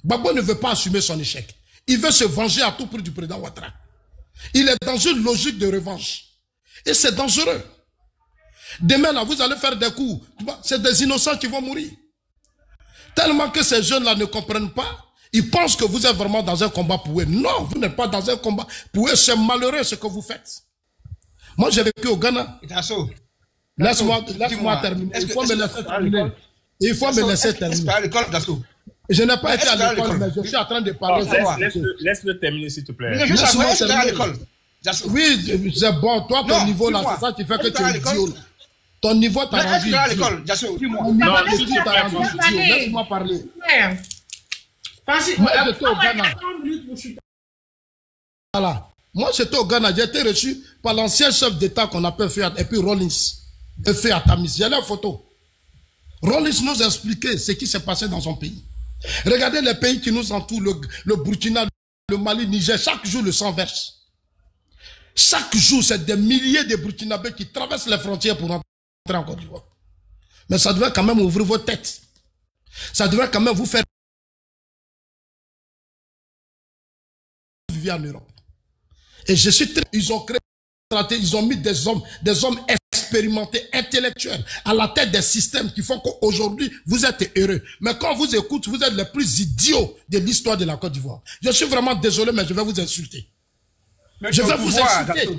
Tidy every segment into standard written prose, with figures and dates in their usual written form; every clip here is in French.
Gbagbo ne veut pas assumer son échec. Il veut se venger à tout prix du président Ouattara. Il est dans une logique de revanche. Et c'est dangereux. Demain, là, vous allez faire des coups. C'est des innocents qui vont mourir. Tellement que ces jeunes-là ne comprennent pas. Ils pensent que vous êtes vraiment dans un combat pour eux. Non, vous n'êtes pas dans un combat pour eux. C'est malheureux ce que vous faites. Moi, j'ai vécu au Ghana. Laisse-moi terminer. Il faut me laisser terminer. Il faut me laisser terminer. Je n'ai pas été à l'école, mais je suis en train de parler. Laisse-le terminer, s'il te plaît. Laisse-moi terminer. Oui, c'est bon. Toi, ton niveau là, c'est ça qui fait que tu es idiot. Ton niveau t'a rendu idiot. Laisse-moi parler. Moi, j'étais au Ghana. Voilà. Moi, j'étais au Ghana. J'ai été reçu par l'ancien chef d'État qu'on appelle Fiat, et puis Rollins. Et Fiat Tamis. Il y a la photo. Rollins nous a expliqué ce qui s'est passé dans son pays. Regardez les pays qui nous entourent, le Burkina, le Mali, le Niger. Chaque jour, le sang verse. Chaque jour, c'est des milliers de Burkinabés qui traversent les frontières pour entrer en Côte d'Ivoire. Mais ça devrait quand même ouvrir vos têtes. Ça devrait quand même vous faire vivre en Europe. Et je suis très... Ils ont créé, ils ont mis des hommes expérimentés, intellectuels, à la tête des systèmes qui font qu'aujourd'hui, vous êtes heureux. Mais quand on vous écoute, vous êtes les plus idiots de l'histoire de la Côte d'Ivoire. Je suis vraiment désolé, mais je vais vous insulter. Je vais vous insulter.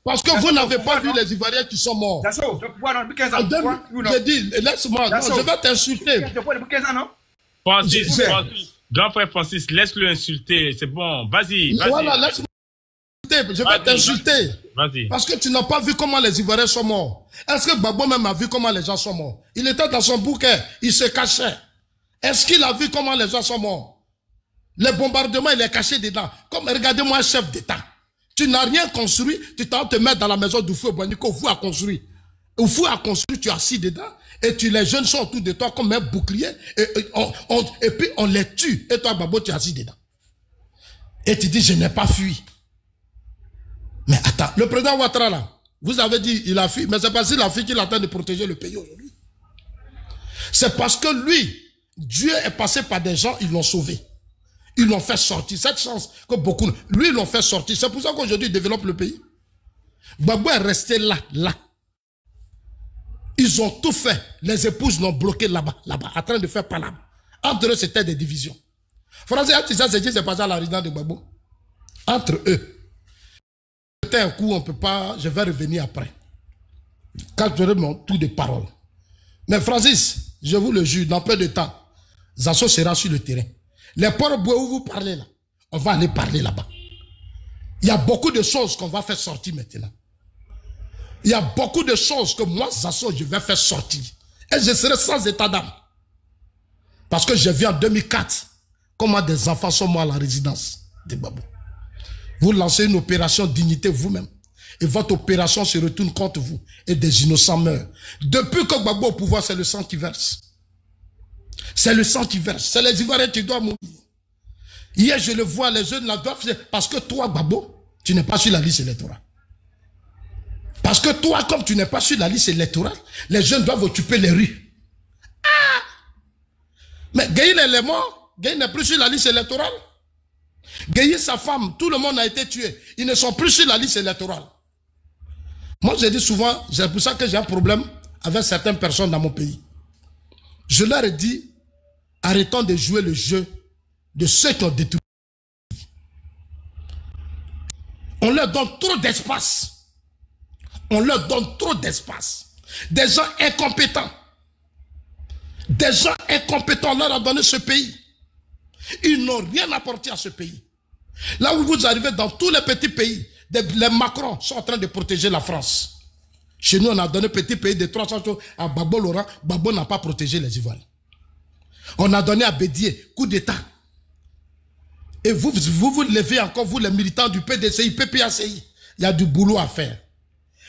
Parce que vous n'avez pas vu les Ivoiriens qui sont morts. J'ai dit, laisse-moi, je vais t'insulter. Francis, grand frère Francis, laisse-le insulter, c'est bon, vas-y. Voilà, laisse-moi insulter, je vais t'insulter. Vas-y. Parce que tu n'as pas vu comment les Ivoiriens sont morts. Est-ce que Gbagbo même a vu comment les gens sont morts? Il était dans son bouquet, il se cachait. Est-ce qu'il a vu comment les gens sont morts? Les bombardements, il est caché dedans. Comme, regardez-moi un chef d'État. Tu n'as rien construit, tu t'en te mettre dans la maison du fou Boaniko, fou a construit. Au fou a construit, tu es assis dedans, et les jeunes sont autour de toi comme un bouclier, et puis on les tue, et toi, Gbagbo, tu es assis dedans. Et tu dis, je n'ai pas fui. Mais attends, le président Ouattara là, vous avez dit, il a fui, mais c'est parce qu'il a fui qu'il attend de protéger le pays aujourd'hui. C'est parce que lui, Dieu est passé par des gens, ils l'ont sauvé. Ils l'ont fait sortir. Cette chance que beaucoup... Lui, ils l'ont fait sortir. C'est pour ça qu'aujourd'hui, il développe le pays. Gbagbo est resté là. Ils ont tout fait. Les épouses l'ont bloqué là-bas, en train de faire palabre. Entre eux, c'était des divisions. Français, tu sais ce qui s'est passé à la résidence de Gbagbo? Entre eux. C'était un coup, on ne peut pas... Je vais revenir après. Quand j'aurai mon tour de parole. Mais Francis, je vous le jure, dans peu de temps, Zasso sera sur le terrain. Les ports bois où vous parlez là, on va aller parler là-bas. Il y a beaucoup de choses qu'on va faire sortir maintenant. Il y a beaucoup de choses que moi, Zasso, je vais faire sortir. Et je serai sans état d'âme. Parce que j'ai vu en 2004 comment des enfants sont morts à la résidence de Gbagbo. Vous lancez une opération dignité vous-même. Et votre opération se retourne contre vous. Et des innocents meurent. Depuis que Gbagbo est au pouvoir, c'est le sang qui verse. C'est le sang qui verse. C'est les Ivoiriens qui doivent mourir. Hier, je le vois, les jeunes là doivent... Parce que toi, Gbagbo, tu n'es pas sur la liste électorale. Parce que toi, comme tu n'es pas sur la liste électorale, les jeunes doivent occuper les rues. Ah! Mais Gueye est mort. Gueye n'est plus sur la liste électorale. Gueye, sa femme, tout le monde a été tué. Ils ne sont plus sur la liste électorale. Moi, je dis souvent, c'est pour ça que j'ai un problème avec certaines personnes dans mon pays. Je leur ai dit, arrêtons de jouer le jeu de ceux qui ont détruit. On leur donne trop d'espace. On leur donne trop d'espace. Des gens incompétents. Des gens incompétents, on leur a donné ce pays. Ils n'ont rien apporté à ce pays. Là où vous arrivez dans tous les petits pays, les Macron sont en train de protéger la France. Chez nous, on a donné petit pays de 300 choses à Gbagbo Laurent. Gbagbo n'a pas protégé les Ivoiriens. On a donné à Bédier, coup d'État. Et vous levez encore, vous les militants du PDCI, PPACI. Il y a du boulot à faire.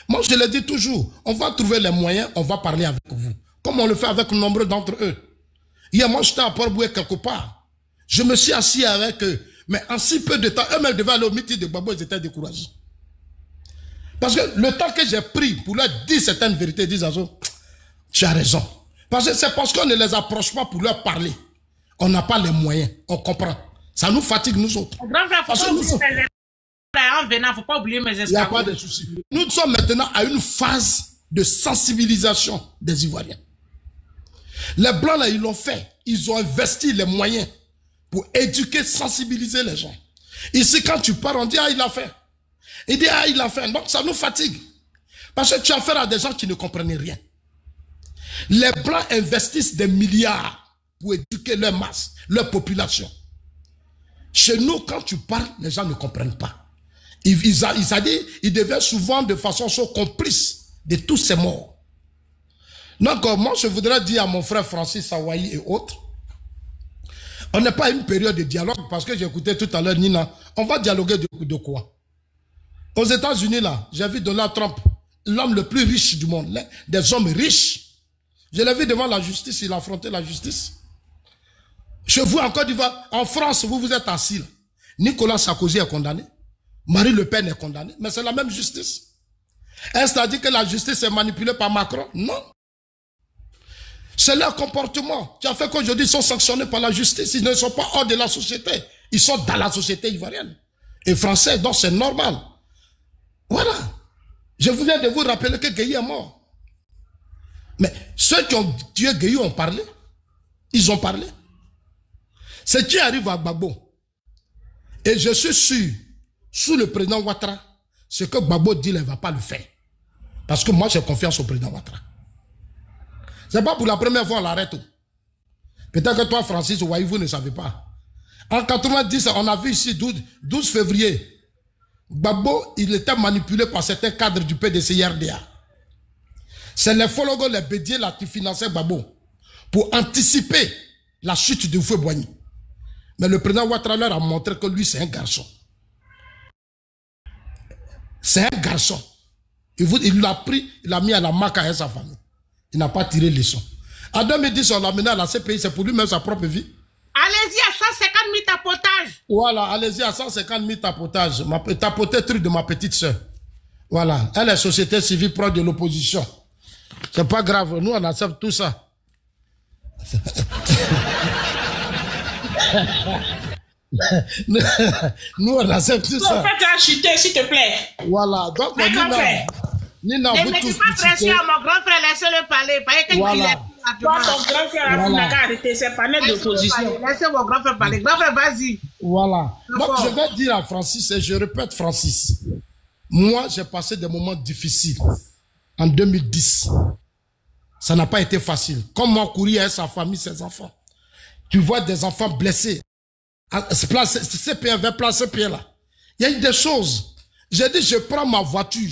Moi, je le dis toujours, on va trouver les moyens, on va parler avec vous. Comme on le fait avec nombre d'entre eux. Hier, moi, j'étais à Port-Boué quelque part. Je me suis assis avec eux. Mais en si peu de temps, eux-mêmes devaient aller au meeting de Gbagbo, ils étaient découragés. Parce que le temps que j'ai pris pour leur dire certaines vérités, ils disent, tu as raison. Parce que c'est parce qu'on ne les approche pas pour leur parler. On n'a pas les moyens. On comprend. Ça nous fatigue, nous autres. Grand frère, faut pas oublier mes en venant, faut pas oublier mes esclaves. Il n'y a pas de souci. Nous sommes maintenant à une phase de sensibilisation des Ivoiriens. Les Blancs, là, ils l'ont fait. Ils ont investi les moyens pour éduquer, sensibiliser les gens. Ici, quand tu pars, on dit, ah, il a fait. Il dit, ah, il a fait. Donc, ça nous fatigue. Parce que tu as affaire à des gens qui ne comprennent rien. Les Blancs investissent des milliards pour éduquer leur masse, leur population. Chez nous, quand tu parles, les gens ne comprennent pas. Ils deviennent souvent de façon complice de tous ces morts. Donc, moi, je voudrais dire à mon frère Francis Hawaii et autres, on n'est pas à une période de dialogue, parce que j'écoutais tout à l'heure Nina, on va dialoguer de quoi? Aux États-Unis, là, j'ai vu Donald Trump, l'homme le plus riche du monde, des hommes riches. Je l'ai vu devant la justice, il a affronté la justice. Chez vous, en Côte d'Ivoire, en France, vous êtes assis là. Nicolas Sarkozy est condamné. Marie Le Pen est condamnée. Mais c'est la même justice. Est-ce à dire que la justice est manipulée par Macron? Non. C'est leur comportement qui a fait qu'aujourd'hui ils sont sanctionnés par la justice. Ils ne sont pas hors de la société. Ils sont dans la société ivoirienne. Et français, donc c'est normal. Voilà. Je viens de vous rappeler que Gueye est mort. Mais ceux qui ont tué Gueye ont parlé. Ils ont parlé. Ce qui arrive à Gbagbo, et je suis sûr, sous le président Ouattara, ce que Gbagbo dit, il ne va pas le faire. Parce que moi, j'ai confiance au président Ouattara. Ce n'est pas pour la première fois on l'arrête. Peut-être que toi, Francis, vous ne savez pas. En 90, on a vu ici, 12 février, Gbagbo, il était manipulé par certains cadres du PDC-RDA. C'est les Fologo, les Bédier, là, qui finançaient Gbagbo pour anticiper la chute de Houphouët-Boigny. Mais le président Ouattara leur a montré que lui, c'est un garçon. C'est un garçon. Il l'a pris, il l'a mis à la maca avec sa famille. Il n'a pas tiré les leçons. En 2010, on l'a mené à la CPI, c'est pour lui-même sa propre vie. Allez-y à 150 000 tapotages. Voilà, allez-y à 150 000 tapotages. Tapoter truc de ma petite soeur. Voilà, elle est société civile proche de l'opposition. C'est pas grave, nous on accepte tout ça. Nous on accepte tout ça. Faites un chuter, s'il te plaît. Voilà, donc Nina, ne mettez pas pression à mon grand frère, laissez-le parler. Voilà. Toi, ton grand frère a arrêté ses panels d'opposition. Laissez mon grand frère parler. Grand frère, vas-y. Voilà. Donc, je vais dire à Francis, et je répète, Francis, moi, j'ai passé des moments difficiles en 2010. Ça n'a pas été facile. Comme moi, courir avec sa famille, ses enfants. Tu vois des enfants blessés. CPR, vers placer Pierre là. Il y a eu des choses. J'ai dit, je prends ma voiture,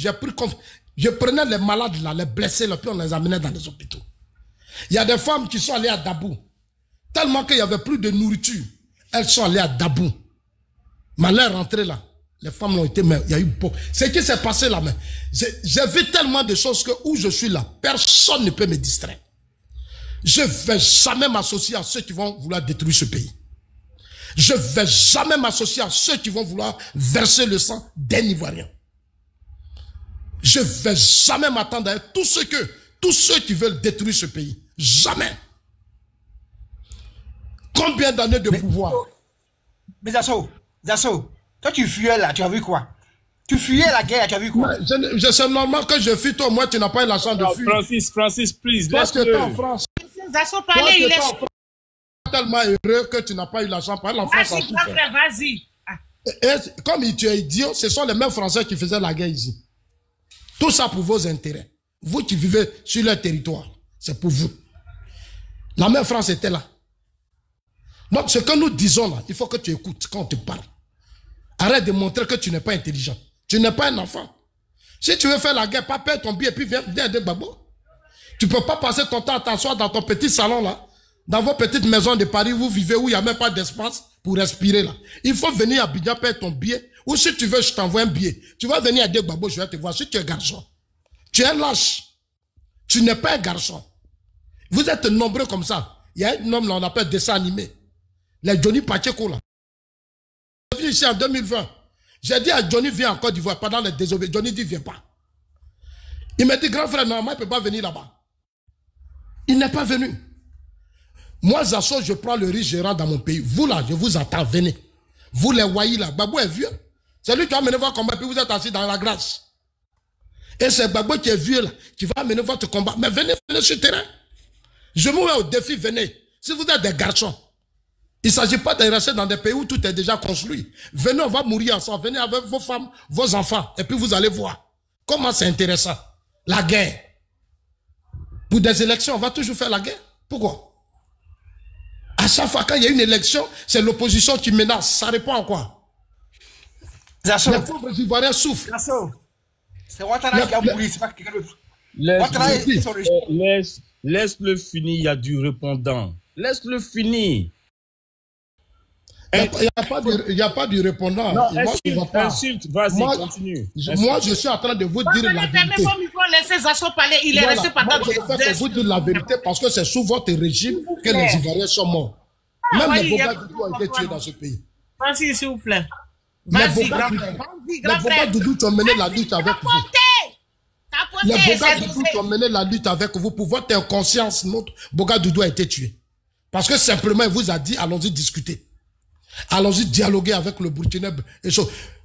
je prenais les malades là, les blessés là, puis on les amenait dans les hôpitaux. Il y a des femmes qui sont allées à Dabou. Tellement qu'il n'y avait plus de nourriture. Elles sont allées à Dabou. Mais leur rentrée là, les femmes l'ont été, mais il y a eu beaucoup. Ce qui s'est passé là, mais j'ai vu tellement de choses que où je suis là, personne ne peut me distraire. Je ne vais jamais m'associer à ceux qui vont vouloir détruire ce pays. Je ne vais jamais m'associer à ceux qui vont vouloir verser le sang d'un Ivoirien. Je ne vais jamais m'attendre à tous ceux qui veulent détruire ce pays. Jamais. Combien d'années de pouvoir? Mais Zasso, toi tu fuyais là, tu as vu quoi? Tu fuyais la guerre, tu as vu quoi? C'est normal que je fuis, toi, moi tu n'as pas eu la chance de fuir. Francis, please, toi tu es en France. Zasso parlait, il est tellement heureux que tu n'as pas eu la chance. Vas-y, grand frère, vas-y. Et comme tu es idiot, ce sont les mêmes Français qui faisaient la guerre ici. Tout ça pour vos intérêts. Vous qui vivez sur leur territoire, c'est pour vous. La même France était là. Donc ce que nous disons là, il faut que tu écoutes quand on te parle. Arrête de montrer que tu n'es pas intelligent. Tu n'es pas un enfant. Si tu veux faire la guerre, pas perdre ton billet et puis viens aider Gbagbo. Tu ne peux pas passer ton temps à t'asseoir dans ton petit salon là, dans vos petites maisons de Paris, vous vivez où il n'y a même pas d'espace pour respirer là. Il faut venir à Abidjan perdre ton billet. Ou si tu veux, je t'envoie un billet. Tu vas venir à Gbagbo, je vais te voir. Si tu es garçon, tu es lâche. Tu n'es pas un garçon. Vous êtes nombreux comme ça. Il y a un homme là, on appelle dessin animé. Les Johnny Pacheco là. Je suis venu ici en 2020. J'ai dit à Johnny, viens en Côte d'Ivoire pendant les désobéissances. Johnny dit, viens pas. Il m'a dit, grand frère, normalement, il ne peut pas venir là-bas. Il n'est pas venu. Moi, Zasso, je prends le risque, je rentre dans mon pays. Vous là, je vous attends, venez. Vous les voyez là, Gbagbo est vieux. C'est lui qui va mener votre combat, puis vous êtes assis dans la grâce. Et c'est Gbagbo qui est vieux là, qui va mener votre combat. Mais venez sur le terrain. Je vous mets au défi, venez. Si vous êtes des garçons, il ne s'agit pas de rester dans des pays où tout est déjà construit. Venez, on va mourir ensemble. Venez avec vos femmes, vos enfants. Et puis vous allez voir comment c'est intéressant. La guerre. Pour des élections, on va toujours faire la guerre. Pourquoi? À chaque fois qu'il y a une élection, c'est l'opposition qui menace. Ça répond à quoi? Zasso. Les pauvres Ivoiriens souffrent. Zasso. C'est Ouattara qui a mouru, c'est pas quelqu'un d'autre. Laisse-le finir, il y a du répondant. Laisse-le finir. Il n'y a pas du répondant. Non, insulte, vas-y, continue. Moi, je suis en train de vous dire la vérité. Laissez Zasso parler, il est resté pendant moi, je vais vous dire la vérité parce que c'est sous votre régime que les Ivoiriens sont morts. Même les Boga-Doudou ont été tués dans ce pays. Vas-y, s'il vous plaît. Les Boga-Doudou qui ont mené la lutte avec vous. Les Boga-Doudou qui ont mené la lutte avec vous, pour votre inconscience, notre Boga-Doudou a été tué. Parce que simplement, il vous a dit, allons-y discuter. Allons-y dialoguer avec le Burkina.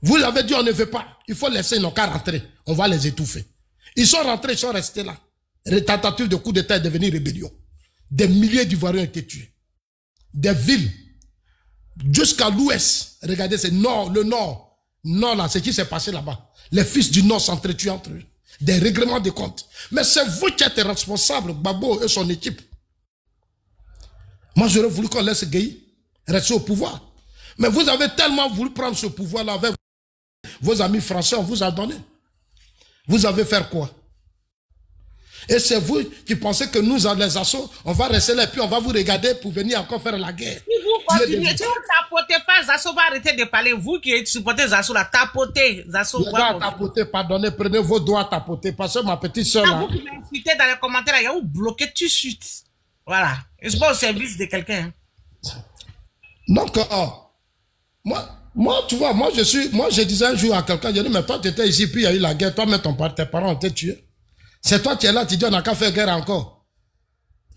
Vous l'avez dit, on ne veut pas. Il faut laisser, ils n'ont qu'à rentrer. On va les étouffer. Ils sont rentrés, ils sont restés là. Tentative de coup d'État est devenue rébellion. Des milliers d'Ivoiriens ont été tués. Des villes. Jusqu'à l'ouest. Regardez, c'est nord, le nord. Nord là, c'est ce qui s'est passé là-bas. Les fils du nord s'entretuent entre eux. Des règlements de comptes. Mais c'est vous qui êtes responsable, Gbagbo et son équipe. Moi, j'aurais voulu qu'on laisse Gueye rester au pouvoir. Mais vous avez tellement voulu prendre ce pouvoir-là avec vos amis français, on vous a donné. Vous avez fait quoi? Et c'est vous qui pensez que nous, les assos, on va rester là et puis on va vous regarder pour venir encore faire la guerre. Si vous continuez, si vous ne tapotez pas, Zasso va arrêter de parler. Vous qui supportez Zasso, là, tapotez. Zasso va tapoter, pardonnez, prenez vos doigts tapoter. Parce que ma petite soeur là... Vous qui m'insultez dans les commentaires, il y a où bloquer tout de suite. Voilà. Et c'est pas au service de quelqu'un. Donc, moi, tu vois, moi, je disais un jour à quelqu'un, je dis, mais toi, tu étais ici, puis il y a eu la guerre, toi, mais tes parents ont été tués. C'est toi qui es là, tu dis, on n'a qu'à faire guerre encore.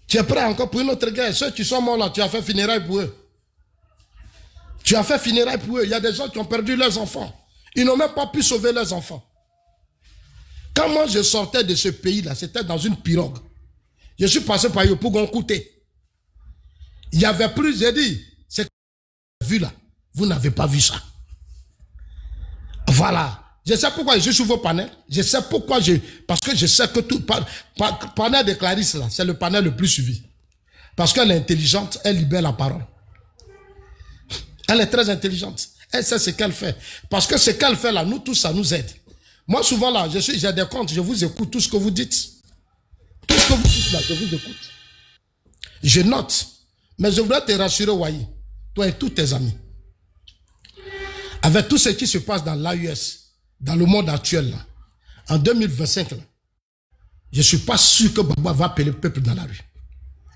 Tu es prêt encore pour une autre guerre. Ceux qui sont morts là, tu as fait funérailles pour eux. Tu as fait funérailles pour eux. Il y a des gens qui ont perdu leurs enfants. Ils n'ont même pas pu sauver leurs enfants. Quand moi, je sortais de ce pays-là, c'était dans une pirogue. Je suis passé par Yopougon-Kouté. Il y avait plus, j'ai dit, c'est que vous avez vu là. Vous n'avez pas vu ça. Voilà. Je sais pourquoi je suis sur vos panels. Je sais pourquoi parce que je sais que tout... Panel de Clarisse, là, c'est le panel le plus suivi. Parce qu'elle est intelligente, elle libère la parole. Elle est très intelligente. Elle sait ce qu'elle fait. Parce que ce qu'elle fait là, nous tous, ça nous aide. Moi, souvent là, j'ai des comptes, je vous écoute tout ce que vous dites. Tout ce que vous dites là, je vous écoute. Je note. Mais je voudrais te rassurer, Wayi, toi et tous tes amis. Avec tout ce qui se passe dans l'AUS, dans le monde actuel, là, en 2025, là, je ne suis pas sûr que Gbagbo va appeler le peuple dans la rue.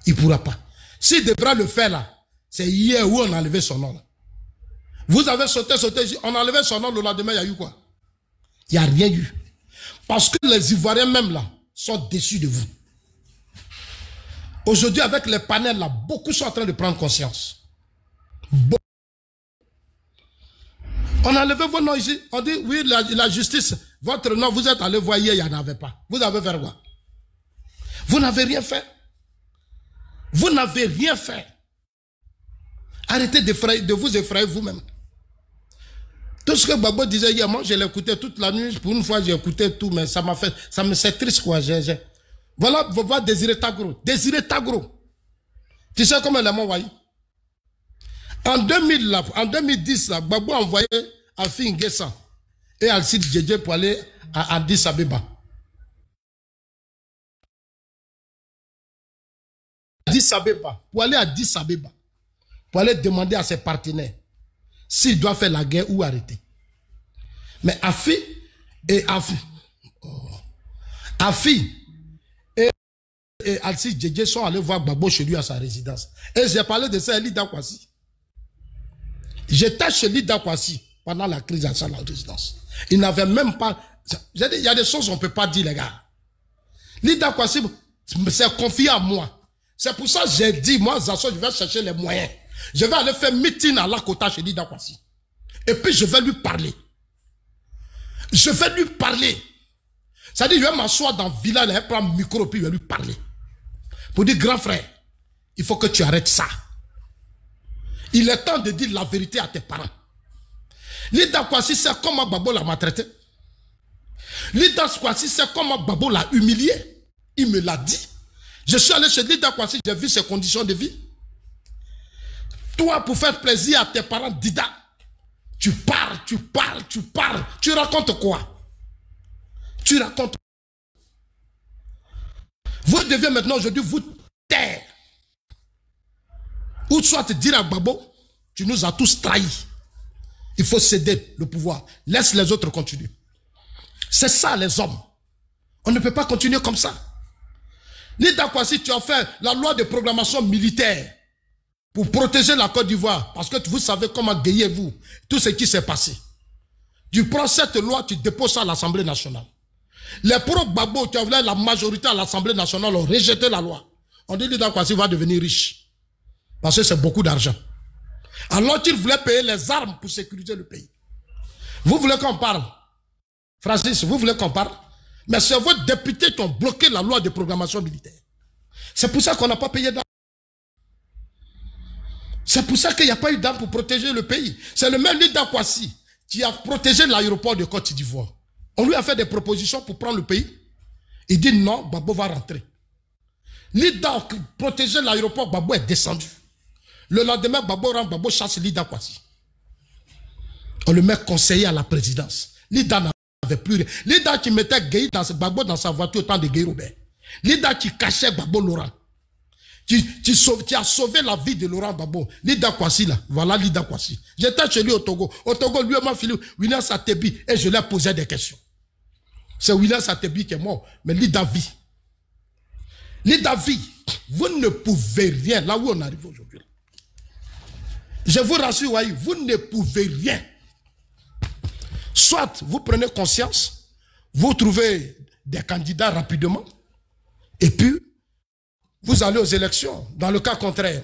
Il ne pourra pas. S'il devra le faire là, c'est hier où on a enlevé son nom. Là. Vous avez sauté, on a enlevé son nom, le lendemain, il y a eu quoi? Il n'y a rien eu. Parce que les Ivoiriens même là, sont déçus de vous. Aujourd'hui, avec les panels là, beaucoup sont en train de prendre conscience. Beaucoup. On a enlevé vos noms ici. On dit, oui, la justice, votre nom, vous êtes allé voir hier, il n'y en avait pas. Vous avez fait quoi? Vous n'avez rien fait. Vous n'avez rien fait. Arrêtez de vous effrayer vous-même. Tout ce que Gbagbo disait hier, moi je l'écoutais toute la nuit. Pour une fois, j'ai écouté tout, mais ça m'a fait, ça me c'est triste quoi. Voilà, vous voir Désiré Tagro. Désiré Tagro. Tu sais comment elle m'a envoyé? En 2010, là, Gbagbo a envoyé Afi Nguessa et Alcide Djedje pour aller à Addis Abeba. Pour aller à Addis Abeba. Pour aller demander à ses partenaires s'il doit faire la guerre ou arrêter. Mais Afi et Alcide Djedje sont allés voir Gbagbo chez lui à sa résidence. Et j'ai parlé de ça à Lida Kwasi. J'étais chez Lida Kwasi pendant la crise à sa résidence. Il n'avait même pas... J'ai dit, il y a des choses qu'on ne peut pas dire, les gars. Lida Kwasi s'est confié à moi. C'est pour ça que j'ai dit, moi, Zasso, je vais chercher les moyens. Je vais aller faire meeting à Lakota chez Lida Kwasi. Et puis, je vais lui parler. Je vais lui parler. C'est-à-dire, je vais m'asseoir dans le village, je vais prendre le micro, puis je vais lui parler. Pour dire, grand frère, il faut que tu arrêtes ça. Il est temps de dire la vérité à tes parents. Lida Kwasi, c'est comment Babo l'a maltraité. Lida Kwasi, c'est comment Babo l'a humilié. Il me l'a dit. Je suis allé chez Lida Kwasi, j'ai vu ses conditions de vie. Toi, pour faire plaisir à tes parents, Dida, tu parles. Tu racontes quoi? Tu racontes. Vous devez maintenant aujourd'hui vous taire. Ou soit te dire à Babo, tu nous as tous trahis. Il faut céder le pouvoir. Laisse les autres continuer. C'est ça les hommes. On ne peut pas continuer comme ça. Lida Kwasi, tu as fait la loi de programmation militaire pour protéger la Côte d'Ivoire. Parce que vous savez comment gagnez-vous tout ce qui s'est passé. Tu prends cette loi, tu déposes ça à l'Assemblée nationale. Les pro-Babo qui avaient la majorité à l'Assemblée nationale ont rejeté la loi. On dit Lida Kwasi va devenir riche. Parce que c'est beaucoup d'argent. Alors qu'il voulait payer les armes pour sécuriser le pays. Vous voulez qu'on parle? Francis, vous voulez qu'on parle? Mais c'est vos députés qui ont bloqué la loi de programmation militaire. C'est pour ça qu'on n'a pas payé d'armes. C'est pour ça qu'il n'y a pas eu d'armes pour protéger le pays. C'est le même Lida Kwasi qui a protégé l'aéroport de Côte d'Ivoire. On lui a fait des propositions pour prendre le pays. Il dit non, Babo va rentrer. Lida a protégé l'aéroport, Babo est descendu. Le lendemain, Babo chasse Lida Kwasi. On le met conseiller à la présidence. Lida n'avait plus rien. Lida qui mettait Babo dans sa voiture au temps de Guy Robert. Lida qui cachait Babo Laurent. Qui a sauvé la vie de Laurent Babo. Lida Kwasi là. Voilà Lida Kwasi. J'étais chez lui au Togo. Au Togo, lui et ma fille, William Satebi, et je lui ai posé des questions. C'est William Satebi qui est mort. Mais Lida vit. Lida vit. Vous ne pouvez rien. Là où on arrive aujourd'hui. Je vous rassure, vous ne pouvez rien. Soit vous prenez conscience, vous trouvez des candidats rapidement, et puis vous allez aux élections. Dans le cas contraire,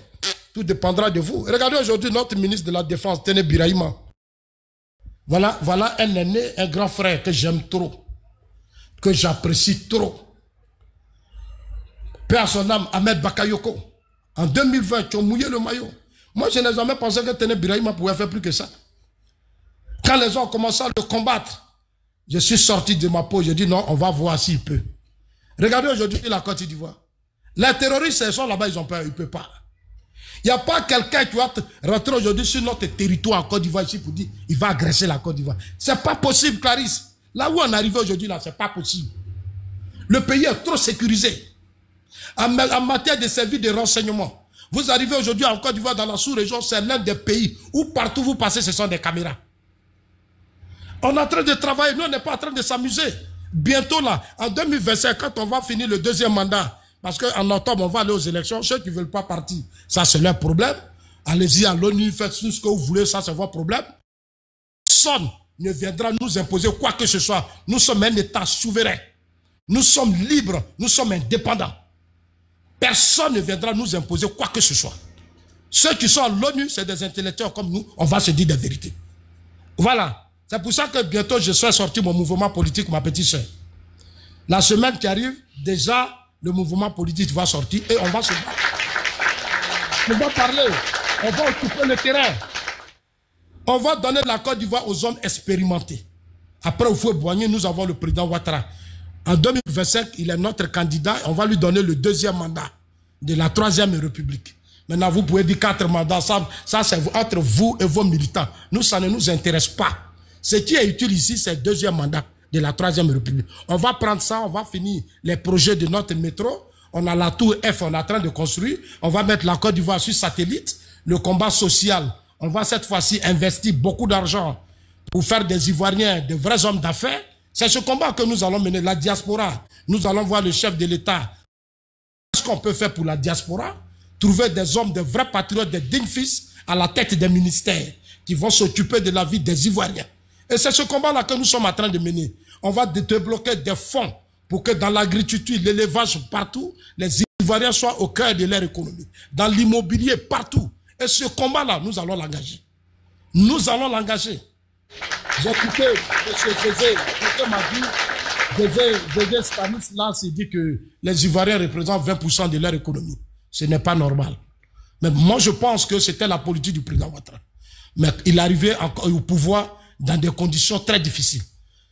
tout dépendra de vous. Regardez aujourd'hui notre ministre de la Défense, Tene Birahima. Voilà un aîné, un grand frère que j'aime trop, que j'apprécie trop. Paix à son âme, Ahmed Bakayoko. En 2020, tu as mouillé le maillot. Moi, je n'ai jamais pensé que Tene Birahima pouvait faire plus que ça. Quand les gens ont commencé à le combattre, je suis sorti de ma peau, j'ai dit non, on va voir s'il peut. Regardez aujourd'hui la Côte d'Ivoire. Les terroristes, ils sont là-bas, ils ont peur, ils ne peuvent pas. Il n'y a pas quelqu'un qui va rentrer aujourd'hui sur notre territoire en Côte d'Ivoire ici pour dire il va agresser la Côte d'Ivoire. Ce n'est pas possible, Clarisse. Là où on est arrivé aujourd'hui, là, ce n'est pas possible. Le pays est trop sécurisé. En matière de services de renseignement, vous arrivez aujourd'hui en Côte d'Ivoire, dans la sous-région, c'est l'un des pays où partout vous passez, ce sont des caméras. On est en train de travailler, nous on n'est pas en train de s'amuser. Bientôt là, en 2025, quand on va finir le deuxième mandat, parce qu'en octobre, on va aller aux élections, ceux qui ne veulent pas partir, ça c'est leur problème. Allez-y à l'ONU, faites tout ce que vous voulez, ça c'est votre problème. Personne ne viendra nous imposer quoi que ce soit. Nous sommes un État souverain. Nous sommes libres, nous sommes indépendants. Personne ne viendra nous imposer quoi que ce soit. Ceux qui sont à l'ONU, c'est des intellectuels comme nous, on va se dire des vérités. Voilà. C'est pour ça que bientôt je serai sorti mon mouvement politique, ma petite soeur. La semaine qui arrive, déjà, le mouvement politique va sortir et on va se battre. On va parler, on va occuper le terrain. On va donner la Côte d'Ivoire aux zones expérimentées. Après, au Fouet-Boigny, nous avons le président Ouattara. En 2025, il est notre candidat. On va lui donner le deuxième mandat de la 3e République. Maintenant, vous pouvez dire 4 mandats. Ça c'est entre vous et vos militants. Nous, ça ne nous intéresse pas. Ce qui est utile ici, c'est le deuxième mandat de la 3e République. On va prendre ça, on va finir les projets de notre métro. On a la tour F, on est en train de construire. On va mettre la Côte d'Ivoire sur satellite. Le combat social, on va cette fois-ci investir beaucoup d'argent pour faire des Ivoiriens, de vrais hommes d'affaires. C'est ce combat que nous allons mener, la diaspora. Nous allons voir le chef de l'État. Qu'est-ce qu'on peut faire pour la diaspora? Trouver des hommes, de vrais patriotes, des dignes fils à la tête des ministères qui vont s'occuper de la vie des Ivoiriens. Et c'est ce combat-là que nous sommes en train de mener. On va débloquer des fonds pour que dans l'agriculture, l'élevage partout, les Ivoiriens soient au cœur de leur économie, dans l'immobilier, partout. Et ce combat-là, nous allons l'engager. Nous allons l'engager. J'ai écouté M. José m'a dit, José Stanislas dit que les Ivoiriens représentent 20% de leur économie. Ce n'est pas normal. Mais moi, je pense que c'était la politique du président Ouattara. Mais il arrivait au pouvoir dans des conditions très difficiles.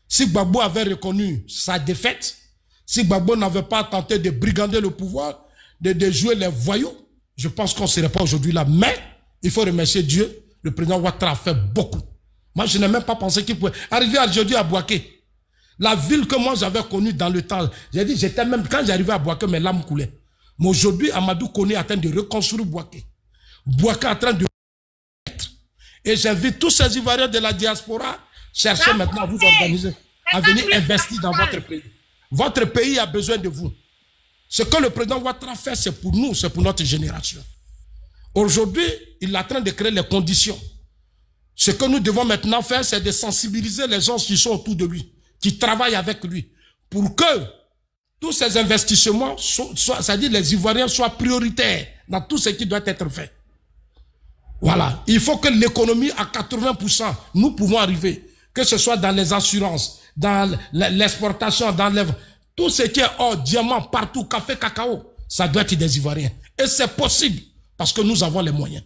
Si Gbagbo avait reconnu sa défaite, si Gbagbo n'avait pas tenté de brigander le pouvoir, de jouer les voyous, je pense qu'on ne serait pas aujourd'hui là. Mais il faut remercier Dieu, le président Ouattara a fait beaucoup. Moi, je n'ai même pas pensé qu'il pouvait arriver aujourd'hui à Bouaké. La ville que moi j'avais connue dans le temps, j'ai dit, j'étais même, quand j'arrivais à Bouaké, mes larmes coulaient. Mais aujourd'hui, Amadou Koné est en train de reconstruire Bouaké. Bouaké est en train de... Et j'invite tous ces Ivoiriens de la diaspora, cherchez maintenant à vous organiser, à venir investir dans votre pays. Votre pays a besoin de vous. Ce que le président Ouattara fait, c'est pour nous, c'est pour notre génération. Aujourd'hui, il est en train de créer les conditions. Ce que nous devons maintenant faire, c'est de sensibiliser les gens qui sont autour de lui, qui travaillent avec lui, pour que tous ces investissements, c'est-à-dire les Ivoiriens, soient prioritaires dans tout ce qui doit être fait. Voilà. Il faut que l'économie, à 80%, nous pouvons arriver. Que ce soit dans les assurances, dans l'exportation, dans tout ce qui est or, diamant, partout, café, cacao, ça doit être des Ivoiriens. Et c'est possible, parce que nous avons les moyens.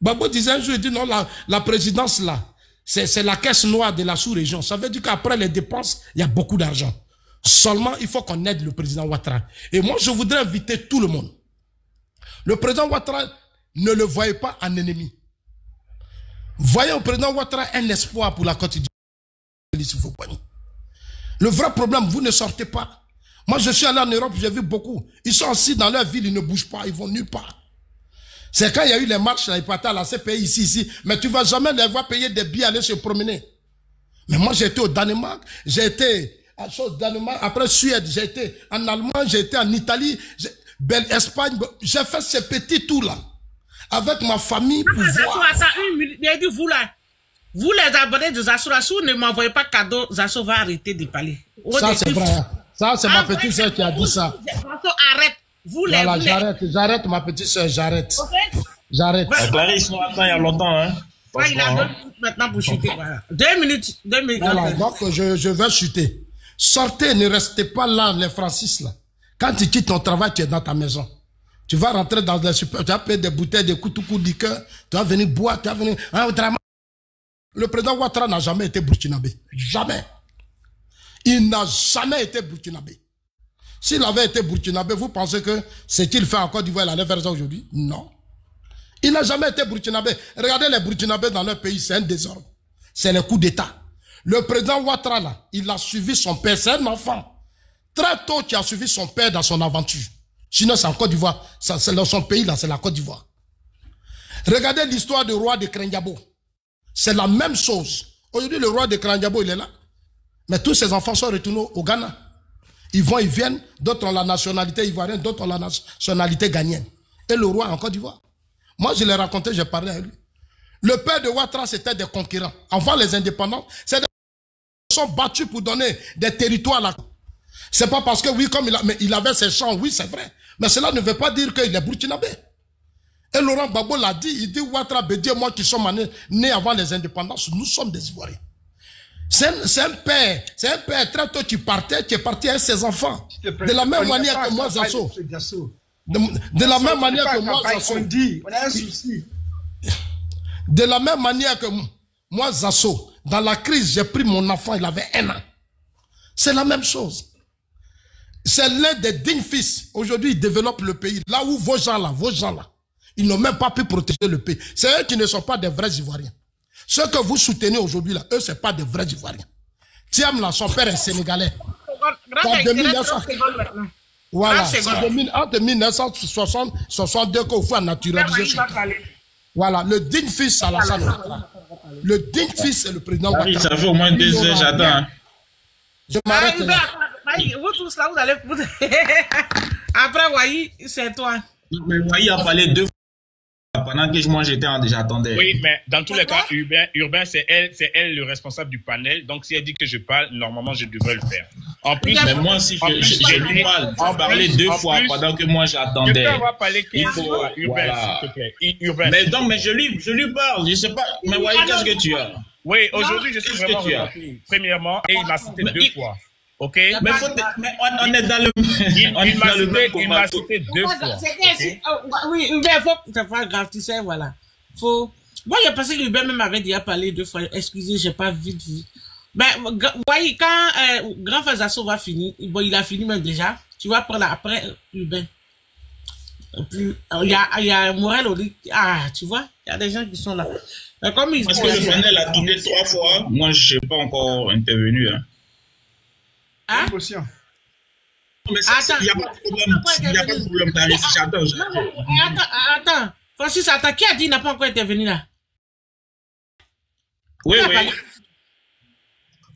Gbagbo disait un jour, il dit non, la présidence là, c'est la caisse noire de la sous-région. Ça veut dire qu'après les dépenses, il y a beaucoup d'argent. Seulement, il faut qu'on aide le président Ouattara. Et moi, je voudrais inviter tout le monde. Le président Ouattara, ne le voyez pas en ennemi. Voyez au président Ouattara un espoir pour la Côte d'Ivoire. Le vrai problème, vous ne sortez pas. Moi, je suis allé en Europe, j'ai vu beaucoup. Ils sont assis dans leur ville, ils ne bougent pas, ils vont nulle part. C'est quand il y a eu les marches, là, ils partaient à la CPI ici. Mais tu ne vas jamais les voir payer des billets, aller se promener. Mais moi, j'ai été au Danemark, j'ai été au Danemark, après Suède, j'ai été en Allemagne, j'ai été en Italie, Espagne. J'ai fait ces petits tours-là. Avec ma famille pour voir. Attends, une minute. Il a dit, vous là, vous les abonnés de Zassou, si vous ne m'envoyez pas cadeau, Zassou va arrêter de parler. Ça, c'est vrai. Ça, c'est ma petite soeur qui a dit ça. Zassou, arrête. Vous les, voilà, j'arrête, ma petite soeur, j'arrête. Okay. J'arrête. Clarisse, on attend il y a longtemps, hein. Ouais, il a 2 minutes maintenant pour chuter. Voilà. 2 minutes. 2 minutes. Voilà, donc je vais chuter. Sortez, ne restez pas là, les Francis, là. Quand tu quittes ton travail, tu es dans ta maison. Tu vas rentrer dans des super, tu vas payer des bouteilles de coups de liqueur, tu vas venir boire, tu vas venir... Le président Ouattara n'a jamais été burkinabé. Jamais. Il n'a jamais été burkinabé. S'il avait été burkinabé, vous pensez que ce qu'il fait en Côte d'Ivoire, il allait faire ça aujourd'hui? Non. Il n'a jamais été burkinabé. Regardez les burkinabés dans leur pays, c'est un désordre. C'est le coup d'État. Le président Ouattara, là, il a suivi son père, c'est un enfant. Très tôt, qui a suivi son père dans son aventure. Sinon, c'est en Côte d'Ivoire. C'est dans son pays, là, c'est la Côte d'Ivoire. Regardez l'histoire du roi de Krendiabo. C'est la même chose. Aujourd'hui, le roi de Krendiabo, il est là. Mais tous ses enfants sont retournés au Ghana. Ils vont, ils viennent. D'autres ont la nationalité ivoirienne, d'autres ont la nationalité ghanéenne. Et le roi en Côte d'Ivoire. Moi, je l'ai raconté, j'ai parlé avec lui. Le père de Ouattara, c'était des conquérants. Avant les indépendants, c'est des gens qui sont battus pour donner des territoires là. C'est pas parce que, oui, comme il avait ses champs, oui, c'est vrai. Mais cela ne veut pas dire qu'il est burkinabé. Et Laurent Gbagbo l'a dit, il dit, Ouattara, Bédié, moi qui sommes nés avant les indépendances, nous sommes des Ivoiriens. C'est un père très tôt qui partait, qui est parti avec ses enfants. De la même manière que moi, Zasso. De la même manière que moi, Zasso. On a un souci. De la même manière que moi, Zasso, dans la crise, j'ai pris mon enfant, il avait 1 an. C'est la même chose. C'est l'un des dignes fils. Aujourd'hui, ils développent le pays. Là où vos gens là, ils n'ont même pas pu protéger le pays. C'est eux qui ne sont pas des vrais Ivoiriens. Ceux que vous soutenez aujourd'hui là, eux, c'est pas des vrais Ivoiriens. Thiam là, son père est sénégalais. Voilà, entre 1962 qu'on fait naturaliser. Voilà, le digne fils Alassane Ouattara. Le digne fils c'est le président Ouattara. Ça fait au moins 2 heures, j'attends. Je m'arrête là. Vous tous là, vous allez... Après Wahi, c'est toi. Mais Wahi a parlé 2 fois. pendant que moi j'attendais. Oui, mais dans tous les cas, Urbain, c'est elle le responsable du panel. Donc si elle dit que je parle, normalement je devrais le faire. En plus, mais moi aussi, je lui parle. On parlait 2 fois pendant que moi j'attendais. Je peux avoir parlé 15 fois, Urbain, voilà. s'il te plaît. Urbain. Mais donc, mais je lui parle. Je sais pas. Mais voyez, qu'est-ce que tu as? Oui, aujourd'hui, je suis vraiment reparti. Premièrement, et il m'a cité 2 fois. Ok? Mais on est dans le il m'a cité 2 fois. Oui, Hubert, c'est pas grave, tu sais, voilà. Faut. Moi, j'ai pensé que Hubert même avait déjà parlé 2 fois. Excusez, j'ai pas vite vu. Mais, voyez, quand Grand Frère Zasso va finir, bon, il a fini même déjà. Tu vas prendre après Hubert. Il y a Morel Oli. Ah, tu vois, il y a des gens qui sont là. Mais comme ils parce que le panel a tourné 3 fois, moi, je ne suis pas encore intervenu. Hein? Hein? Mais il n'y a pas de problème. Il n'y a pas de problème. Attends. Francis, attends. Qui a dit qu'il n'a pas encore intervenu là? Oui.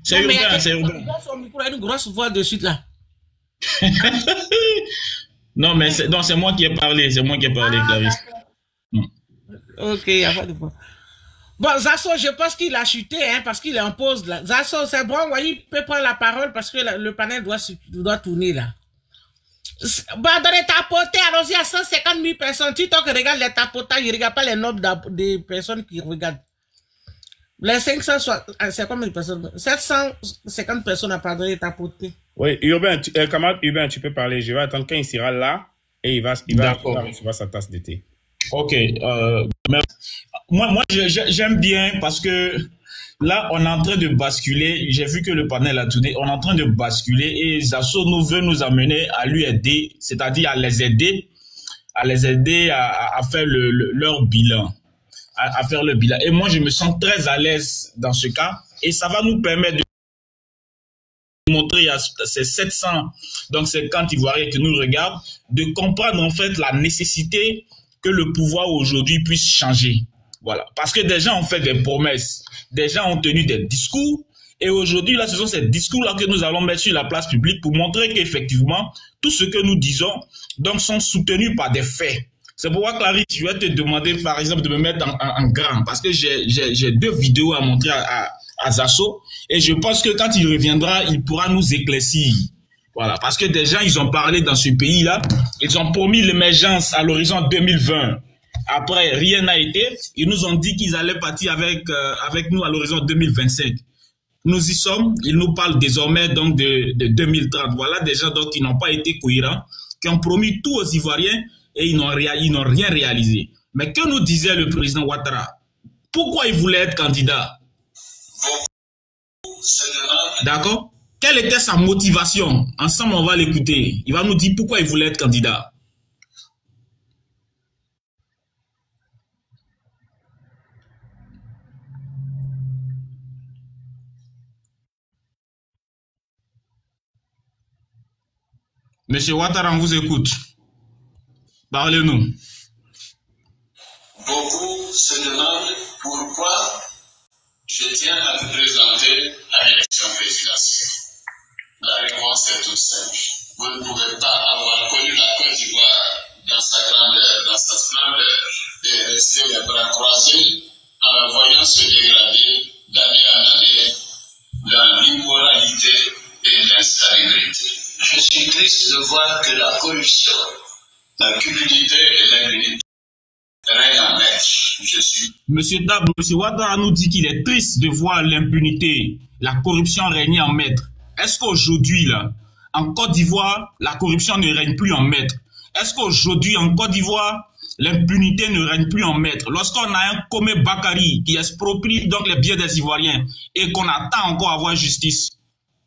C'est Urbain, c'est Urbain. Il a son micro, il a une grosse voix de suite là. Non, mais c'est moi qui ai parlé. C'est moi qui ai parlé, Clarisse. Ok, il n'y a pas de problème. Bon, Zasso, je pense qu'il a chuté, hein, parce qu'il est en pause, là. Zasso, c'est bon, voyez, il peut prendre la parole parce que le panel doit tourner, là. Bon, dans les tapotés, allons-y à 150 000 personnes. Tu que regarde les tapotages, il ne regarde pas les nombres des personnes qui regardent. Les 500, c'est combien de personnes? 750 personnes à pardonner les tapotés. Oui, Urbain, camarade Urbain, tu peux parler. Je vais attendre quand il sera là et il va recevoir sa tasse d'été. Ok, mais moi j'aime bien parce que là on est en train de basculer. J'ai vu que le panel a tourné. On est en train de basculer et Zasso veut nous amener à lui aider, c'est-à-dire à les aider à faire leur bilan, à faire le bilan. Et moi je me sens très à l'aise dans ce cas et ça va nous permettre de montrer à ces 750 Ivoiriens qui nous regardent de comprendre en fait la nécessité que le pouvoir aujourd'hui puisse changer. Voilà. Parce que des gens ont fait des promesses, des gens ont tenu des discours, et aujourd'hui, là, ce sont ces discours-là que nous allons mettre sur la place publique pour montrer qu'effectivement, tout ce que nous disons, donc, sont soutenus par des faits. C'est pourquoi, Clarisse, je vais te demander, par exemple, de me mettre en grand, parce que j'ai 2 vidéos à montrer à Zasso, et je pense que quand il reviendra, il pourra nous éclaircir. Voilà, parce que des gens, ils ont parlé dans ce pays-là, ils ont promis l'émergence à l'horizon 2020. Après, rien n'a été. Ils nous ont dit qu'ils allaient partir avec nous à l'horizon 2025. Nous y sommes. Ils nous parlent désormais donc de 2030. Voilà des gens donc qui n'ont pas été cohérents, qui ont promis tout aux Ivoiriens et ils n'ont rien réalisé. Mais que nous disait le président Ouattara? Pourquoi il voulait être candidat? D'accord? Quelle était sa motivation? Ensemble, on va l'écouter. Il va nous dire pourquoi il voulait être candidat. Monsieur Ouattara, on vous écoute. Parlez-nous. Beaucoup se demandent pourquoi je tiens à vous présenter à l'élection présidentielle. La réponse est toute simple. Vous ne pouvez pas avoir connu la Côte d'Ivoire dans sa splendeur et rester les bras croisés en la voyant se dégrader d'année en année dans l'immoralité et l'insalubrité. Je suis triste de voir que la corruption, la cupidité et l'impunité règnent en maître. Monsieur Ouattara nous dit qu'il est triste de voir l'impunité, la corruption régner en maître. Est-ce qu'aujourd'hui, là, en Côte d'Ivoire, la corruption ne règne plus en maître? Est-ce qu'aujourd'hui, en Côte d'Ivoire, l'impunité ne règne plus en maître? Lorsqu'on a un Komé Bakari qui exproprie donc les biens des Ivoiriens et qu'on attend encore à avoir justice,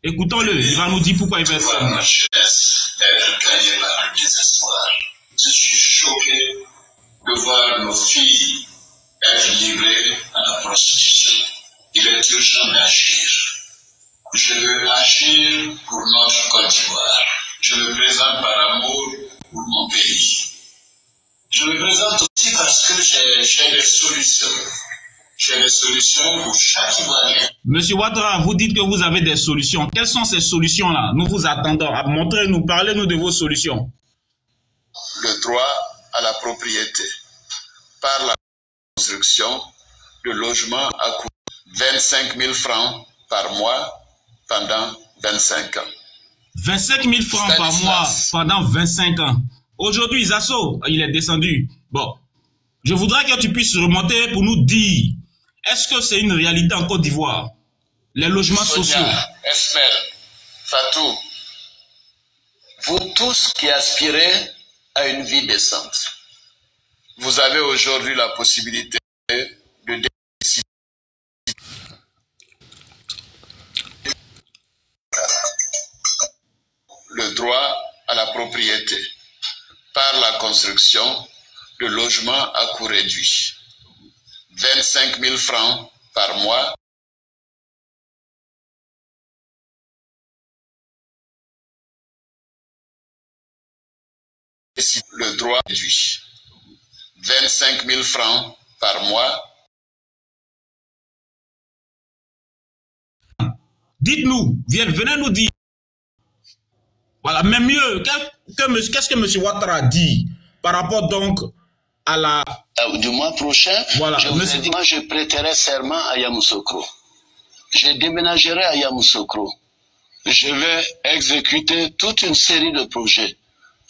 écoutons-le, il va nous dire pourquoi il va être ma jeunesse être gagnée par le désespoir. Je suis choqué de voir nos filles être livrées à la prostitution. Il est urgent d'agir. Je veux agir pour notre Côte d'Ivoire. Je le présente par amour pour mon pays. Je le présente aussi parce que j'ai des solutions. J'ai des solutions pour chaque Ivoirien. Monsieur Ouattara, vous dites que vous avez des solutions. Quelles sont ces solutions-là? Nous vous attendons. Montrez-nous, parlez-nous de vos solutions. Le droit à la propriété. par la construction de logements à coût de 25 000 francs par mois pendant 25 ans. 25 000 francs par mois pendant 25 ans. Aujourd'hui, Zasso, il est descendu. Bon, je voudrais que tu puisses remonter pour nous dire, est-ce que c'est une réalité en Côte d'Ivoire? Les logements sociaux. Esmel, Fatou, vous tous qui aspirez à une vie décente, vous avez aujourd'hui la possibilité de décider le droit à la propriété par la construction de logements à coût réduit. 25 000 francs par mois. Le droit réduit. 25 000 francs par mois. Dites-nous, venez nous dire. Voilà, mais mieux, qu'est-ce que M. Ouattara dit par rapport donc à la... Du mois prochain, voilà, je vous ai dit, moi je prêterai serment à Yamoussoukro. Je déménagerai à Yamoussoukro. Je vais exécuter toute une série de projets.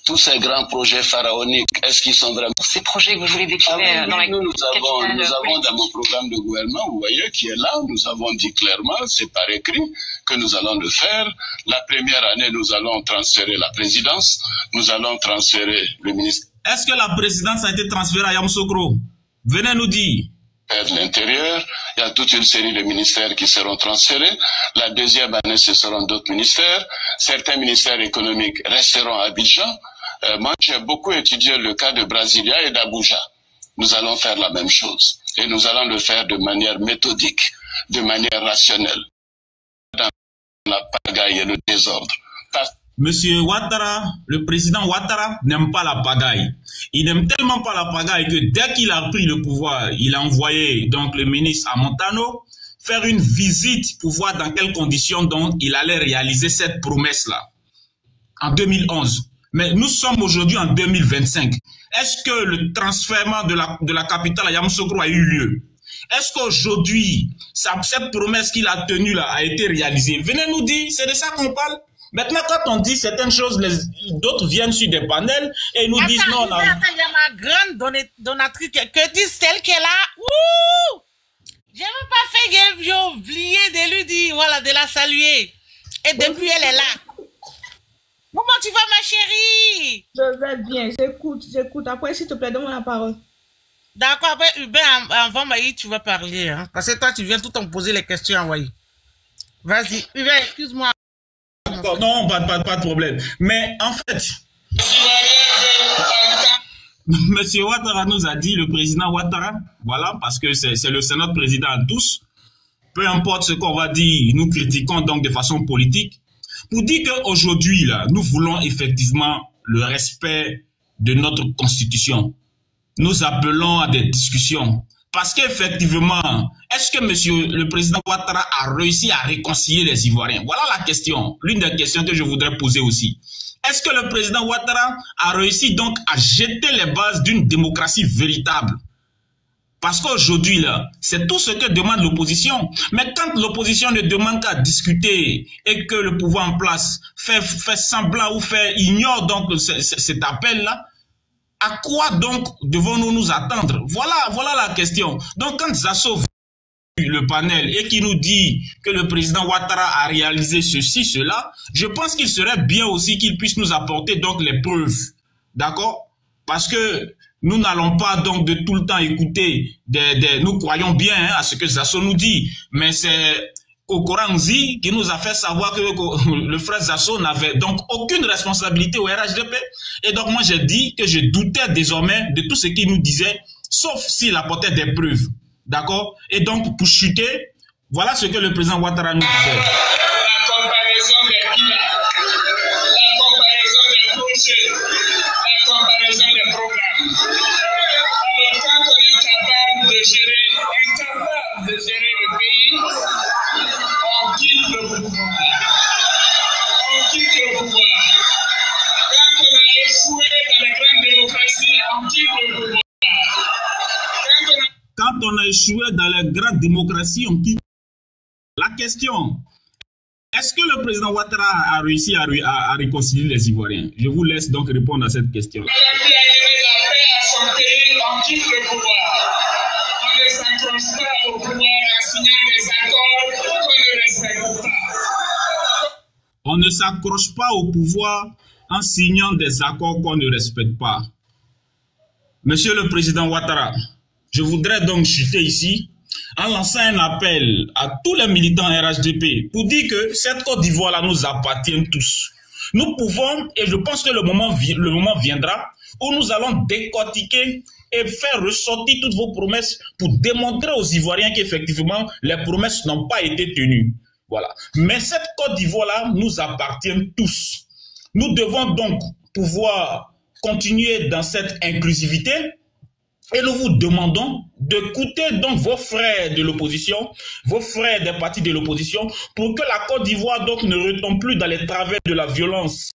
Tous ces grands projets pharaoniques, est-ce qu'ils sont vraiment... Ces projets que vous voulez décliner dans la nous avons dans mon programme de gouvernement, vous voyez, qui est là, nous avons dit clairement, c'est par écrit, que nous allons le faire. La première année, nous allons transférer la présidence, nous allons transférer le ministère. Est-ce que la présidence a été transférée à Yamoussoukro? Venez nous dire. De l'Intérieur, il y a toute une série de ministères qui seront transférés. La deuxième année, ce seront d'autres ministères. Certains ministères économiques resteront à Abidjan. Moi, j'ai beaucoup étudié le cas de Brasilia et d'Abuja. Nous allons faire la même chose. Et nous allons le faire de manière méthodique, de manière rationnelle. Dans la pagaille et le désordre. Monsieur Ouattara, le président Ouattara n'aime pas la pagaille. Il n'aime tellement pas la pagaille que dès qu'il a pris le pouvoir, il a envoyé donc le ministre à Montano faire une visite pour voir dans quelles conditions donc il allait réaliser cette promesse-là en 2011. Mais nous sommes aujourd'hui en 2025. Est-ce que le transfèrement de la capitale à Yamoussoukro a eu lieu? Est-ce qu'aujourd'hui, cette promesse qu'il a tenue là a été réalisée? Venez nous dire, c'est de ça qu'on parle. Maintenant, quand on dit certaines choses, d'autres viennent sur des panels et nous disent non. Attends, il y a ma grande donatrice que dit celle qui est là. Ouh! J'ai même pas fait, j'ai oublié de lui dire, voilà, de la saluer. Et depuis, elle est là. Comment tu vas, ma chérie? Je vais bien, j'écoute. Après, s'il te plaît, donne-moi la parole. D'accord, après, Hubert, avant Maï, tu vas parler. Hein? Parce que toi, tu viens tout en poser les questions à Maï. Vas-y, Hubert, excuse-moi. Non, pas de problème. Mais en fait, Monsieur Ouattara nous a dit, le président Ouattara, voilà, parce que c'est notre président à tous, peu importe ce qu'on va dire, nous critiquons donc de façon politique, pour dire qu'aujourd'hui, là, nous voulons effectivement le respect de notre constitution. Nous appelons à des discussions. Parce qu'effectivement, est-ce que monsieur le président Ouattara a réussi à réconcilier les Ivoiriens? Voilà la question, l'une des questions que je voudrais poser aussi. Est-ce que le président Ouattara a réussi donc à jeter les bases d'une démocratie véritable? Parce qu'aujourd'hui, là, c'est tout ce que demande l'opposition. Mais quand l'opposition ne demande qu'à discuter et que le pouvoir en place fait semblant ou ignore donc cet appel-là, à quoi donc devons-nous nous attendre? Voilà la question. Donc quand Zasso le panel et qui nous dit que le président Ouattara a réalisé ceci, cela, je pense qu'il serait bien aussi qu'il puisse nous apporter donc les preuves. D'accord? Parce que nous n'allons pas donc de tout le temps écouter nous croyons bien à ce que Zasso nous dit, mais c'est Kokoranzi qui nous a fait savoir que le frère Zasso n'avait donc aucune responsabilité au RHDP. Et donc moi j'ai dit que je doutais désormais de tout ce qu'il nous disait, sauf s'il apportait des preuves. D'accord? Et donc pour chuter, voilà ce que le président Ouattara nous disait. La comparaison des pilards, la comparaison des projets, la comparaison des programmes. Alors quand on est incapable de gérer le pays, on quitte le pouvoir. On quitte le pouvoir. Quand on a échoué dans les grandes démocraties, on quitte le pouvoir. échoué dans les grandes démocraties, on quitte la question. Est-ce que le président Ouattara a réussi à réconcilier les Ivoiriens? Je vous laisse donc répondre à cette question. On a pu amener la paix à son pays, on quitte le pouvoir. On ne s'accroche pas au pouvoir en signant des accords qu'on ne respecte pas. On ne s'accroche pas au pouvoir en signant des accords qu'on ne respecte pas. Monsieur le président Ouattara, je voudrais donc chuter ici en lançant un appel à tous les militants RHDP pour dire que cette Côte d'Ivoire-là nous appartient tous. Nous pouvons, et je pense que le moment viendra, où nous allons décortiquer et faire ressortir toutes vos promesses pour démontrer aux Ivoiriens qu'effectivement, les promesses n'ont pas été tenues. Voilà. Mais cette Côte d'Ivoire-là nous appartient tous. Nous devons donc pouvoir continuer dans cette inclusivité. Et nous vous demandons d'écouter donc vos frères de l'opposition, vos frères des partis de l'opposition, pour que la Côte d'Ivoire donc ne retombe plus dans les travers de la violence.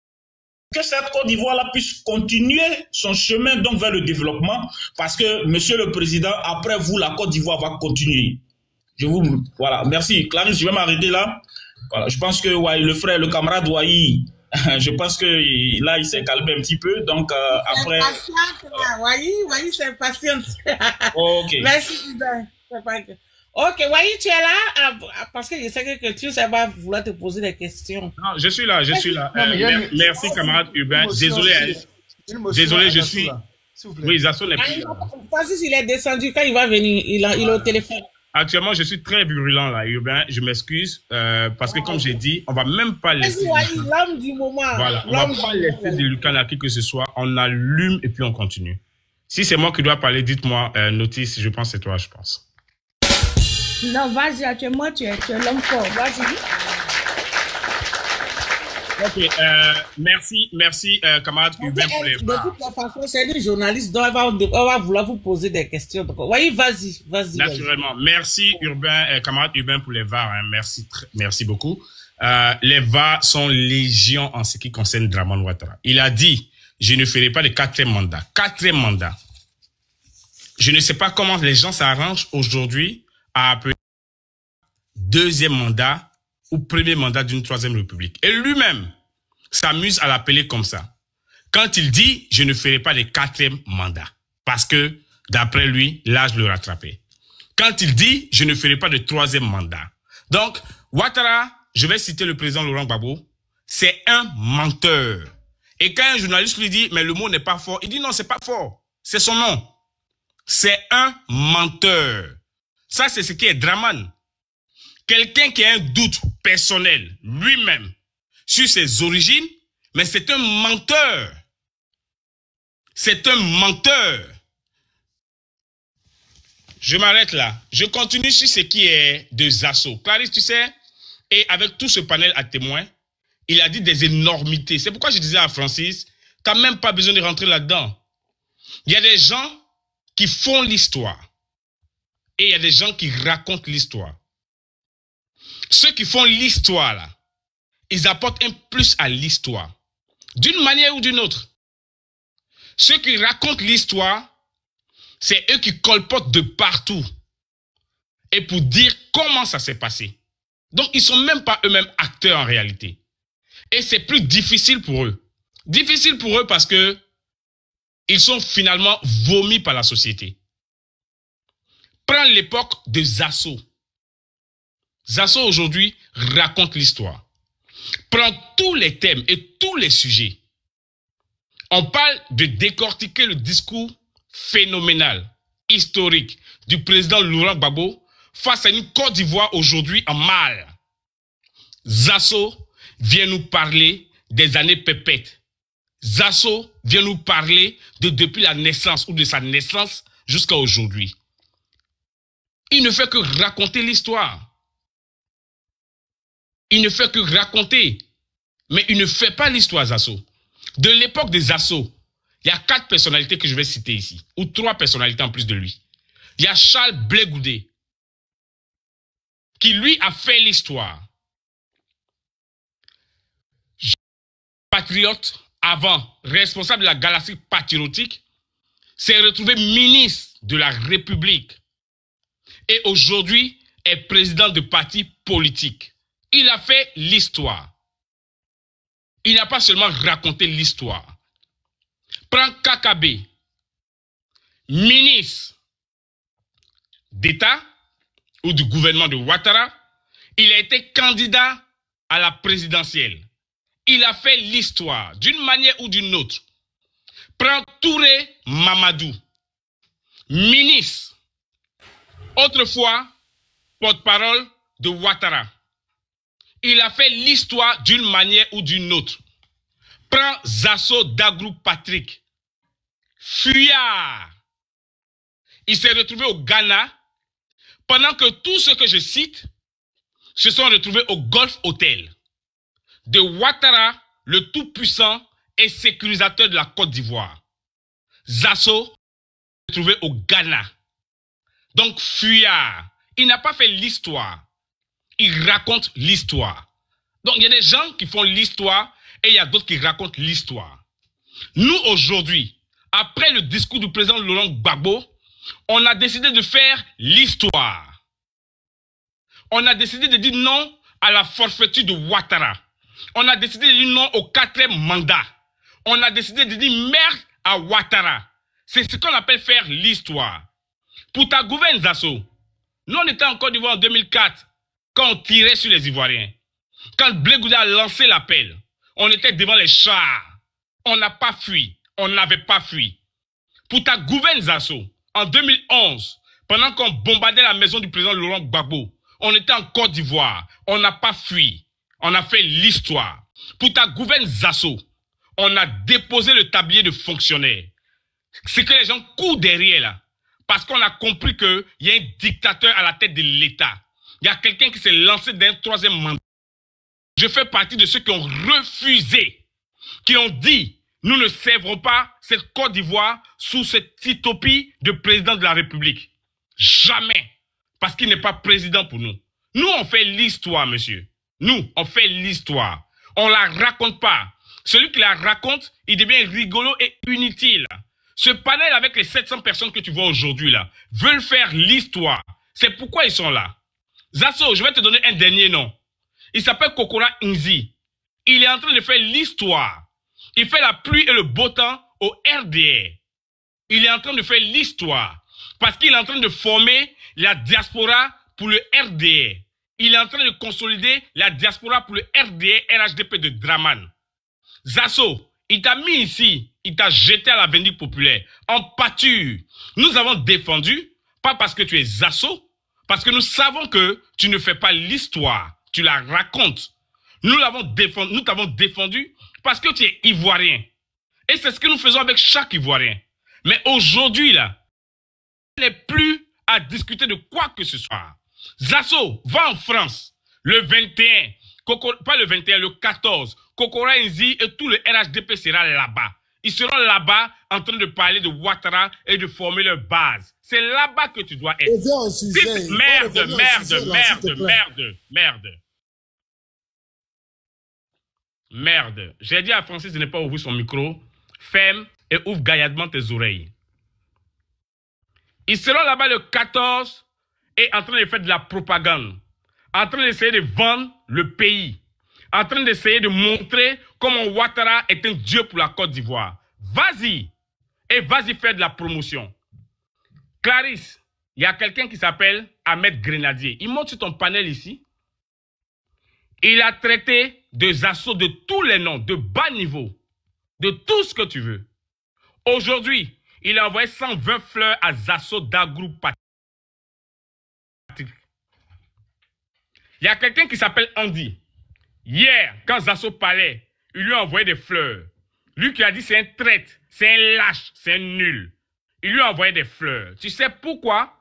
Que cette Côte d'Ivoire-là puisse continuer son chemin donc vers le développement, parce que, Monsieur le Président, après vous, la Côte d'Ivoire va continuer. Voilà, merci. Clarisse, je vais m'arrêter là. Voilà, je pense que le frère, le camarade Ouahi, je pense que là, il s'est calmé un petit peu. Donc, après. Ouahi, c'est patiente. Ok. Merci. Ok, Ouahi, tu es là parce que je sais que tu sais pas vouloir te poser des questions. Non, je suis là. Merci, camarade Urbain. Désolé, je suis. Oui, Zasso n'est plus là. Francis, il est descendu. Quand il va venir, il est au téléphone. Actuellement, je suis très virulent là, Urbain. Je m'excuse parce que comme j'ai dit, on va même pas laisser. L'homme du moment. Voilà, on va pas laisser de Lucas à qui que ce soit. On allume et puis on continue. Si c'est moi qui dois parler, dites-moi, Notice. Je pense que c'est toi, je pense. Non, vas-y, actuellement, tu es l'homme fort. Vas-y. Ok, merci, camarade Urbain pour les voix. De toute façon, c'est une journaliste dont on va vouloir vous poser des questions. Oui, vas-y. Naturellement. Merci, camarade Urbain pour les VAR. Hein. Merci beaucoup. Les VAR sont légion en ce qui concerne Dramane Ouattara. Il a dit, je ne ferai pas de quatrième mandat. Quatrième mandat. Je ne sais pas comment les gens s'arrangent aujourd'hui à appeler deuxième mandat ou premier mandat d'une troisième république. Et lui-même s'amuse à l'appeler comme ça. Quand il dit, je ne ferai pas de quatrième mandat. Parce que, d'après lui, l'âge le rattrapait. Quand il dit, je ne ferai pas de troisième mandat. Donc, Ouattara, je vais citer le président Laurent Gbagbo, c'est un menteur. Et quand un journaliste lui dit, mais le mot n'est pas fort, il dit non, c'est pas fort. C'est son nom. C'est un menteur. Ça, c'est ce qui est Dramane. Quelqu'un qui a un doute personnel, lui-même, sur ses origines, mais c'est un menteur. C'est un menteur. Je m'arrête là. Je continue sur ce qui est de Zasso. Clarisse, tu sais, et avec tout ce panel à témoins, il a dit des énormités. C'est pourquoi je disais à Francis, tu n'as même pas besoin de rentrer là-dedans. Il y a des gens qui font l'histoire. Et il y a des gens qui racontent l'histoire. Ceux qui font l'histoire, là, ils apportent un plus à l'histoire. D'une manière ou d'une autre. Ceux qui racontent l'histoire, c'est eux qui colportent de partout. Et pour dire comment ça s'est passé. Donc, ils ne sont même pas eux-mêmes acteurs en réalité. Et c'est plus difficile pour eux. Difficile pour eux parce que ils sont finalement vomis par la société. Prends l'époque de Zasso. Zasso aujourd'hui raconte l'histoire. Prend tous les thèmes et tous les sujets. On parle de décortiquer le discours phénoménal, historique du président Laurent Gbagbo face à une Côte d'Ivoire aujourd'hui en mal. Zasso vient nous parler des années pépètes. Zasso vient nous parler de depuis la naissance ou de sa naissance jusqu'à aujourd'hui. Il ne fait que raconter l'histoire. Il ne fait que raconter. Mais il ne fait pas l'histoire, Zasso. De l'époque des Zasso, il y a 4 personnalités que je vais citer ici. Ou 3 personnalités en plus de lui. Il y a Charles Blé Goudé, qui lui a fait l'histoire. Patriote, avant, responsable de la galaxie patriotique, s'est retrouvé ministre de la République. et aujourd'hui est président de parti politique. Il a fait l'histoire. Il n'a pas seulement raconté l'histoire. Prends Kakabe, ministre d'État ou du gouvernement de Ouattara, il a été candidat à la présidentielle. Il a fait l'histoire d'une manière ou d'une autre. Prends Touré Mamadou, ministre, autrefois porte-parole de Ouattara. Il a fait l'histoire d'une manière ou d'une autre. Prends Zasso Dagrou Patrick, fuyard. Il s'est retrouvé au Ghana pendant que tous ceux que je cite se sont retrouvés au Golf Hotel de Ouattara, le tout-puissant et sécurisateur de la Côte d'Ivoire. Zasso s'est retrouvé au Ghana. Donc, fuyard. Il n'a pas fait l'histoire. Il raconte l'histoire. Donc, il y a des gens qui font l'histoire et il y a d'autres qui racontent l'histoire. Nous, aujourd'hui, après le discours du président Laurent Gbagbo, on a décidé de faire l'histoire. On a décidé de dire non à la forfaiture de Ouattara. On a décidé de dire non au 4e mandat. On a décidé de dire merde à Ouattara. C'est ce qu'on appelle faire l'histoire. Pour ta gouverne, Zasso, nous on était en Côte d'Ivoire en 2004, quand on tirait sur les Ivoiriens. Quand Blé Goudé a lancé l'appel, on était devant les chars. On n'a pas fui. On n'avait pas fui. Pour ta gouverne, Zasso, en 2011, pendant qu'on bombardait la maison du président Laurent Gbagbo, on était en Côte d'Ivoire. On n'a pas fui. On a fait l'histoire. Pour ta gouverne, Zasso, on a déposé le tablier de fonctionnaire. C'est que les gens courent derrière là. Parce qu'on a compris qu'il y a un dictateur à la tête de l'État. Il y a quelqu'un qui s'est lancé d'un 3e mandat. Je fais partie de ceux qui ont refusé, qui ont dit, nous ne servrons pas cette Côte d'Ivoire sous cette utopie de président de la République. Jamais. Parce qu'il n'est pas président pour nous. Nous, on fait l'histoire, monsieur. Nous, on fait l'histoire. On la raconte pas. Celui qui la raconte, il devient rigolo et inutile. Ce panel avec les 700 personnes que tu vois aujourd'hui là, veulent faire l'histoire. C'est pourquoi ils sont là. Zasso, je vais te donner un dernier nom. Il s'appelle Kokora Nzi. Il est en train de faire l'histoire. Il fait la pluie et le beau temps au RDR. Il est en train de faire l'histoire. Parce qu'il est en train de former la diaspora pour le RDR. Il est en train de consolider la diaspora pour le RDR RHDP de Draman. Zasso, il t'a mis ici, il t'a jeté à la vindicte populaire, en pâture. Nous avons défendu, pas parce que tu es Zasso, parce que nous savons que tu ne fais pas l'histoire, tu la racontes. Nous t'avons défendu parce que tu es Ivoirien. Et c'est ce que nous faisons avec chaque Ivoirien. Mais aujourd'hui, là, il n'est plus à discuter de quoi que ce soit. Zasso, va en France, le 21, pas le 21, le 14, Kokora Nzi et tout le RHDP sera là-bas. Ils seront là-bas en train de parler de Ouattara et de former leur base. C'est là-bas que tu dois être. Merde. J'ai dit à Francis de ne pas ouvrir son micro. Ferme et ouvre gaillardement tes oreilles. Ils seront là-bas le 14 et en train de faire de la propagande. En train d'essayer de vendre le pays. En train d'essayer de montrer comment Ouattara est un dieu pour la Côte d'Ivoire. Vas-y. Et vas-y faire de la promotion. Clarisse, il y a quelqu'un qui s'appelle Ahmed Grenadier. Il monte sur ton panel ici. Il a traité de Zasso de tous les noms, de bas niveau, de tout ce que tu veux. Aujourd'hui, il a envoyé 120 fleurs à Zasso Dagrou Patrick. Il y a quelqu'un qui s'appelle Andy. Hier, quand Zasso parlait, il lui a envoyé des fleurs. Lui qui a dit c'est un traître, c'est un lâche, c'est un nul. Il lui a envoyé des fleurs. Tu sais pourquoi?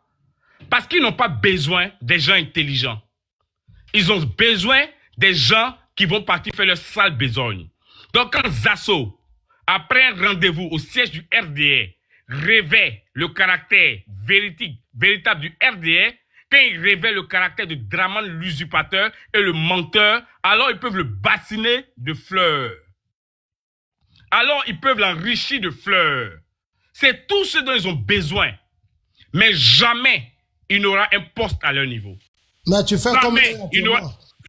Parce qu'ils n'ont pas besoin des gens intelligents. Ils ont besoin des gens qui vont partir faire leur sale besogne. Donc quand Zasso, après un rendez-vous au siège du RDR, révèle le caractère véritable du RDR, quand il révèle le caractère de Draman l'usurpateur et le menteur, alors ils peuvent le bassiner de fleurs. Alors ils peuvent l'enrichir de fleurs. C'est tout ce dont ils ont besoin. Mais jamais il n'aura un poste à leur niveau. Mais tu fais comme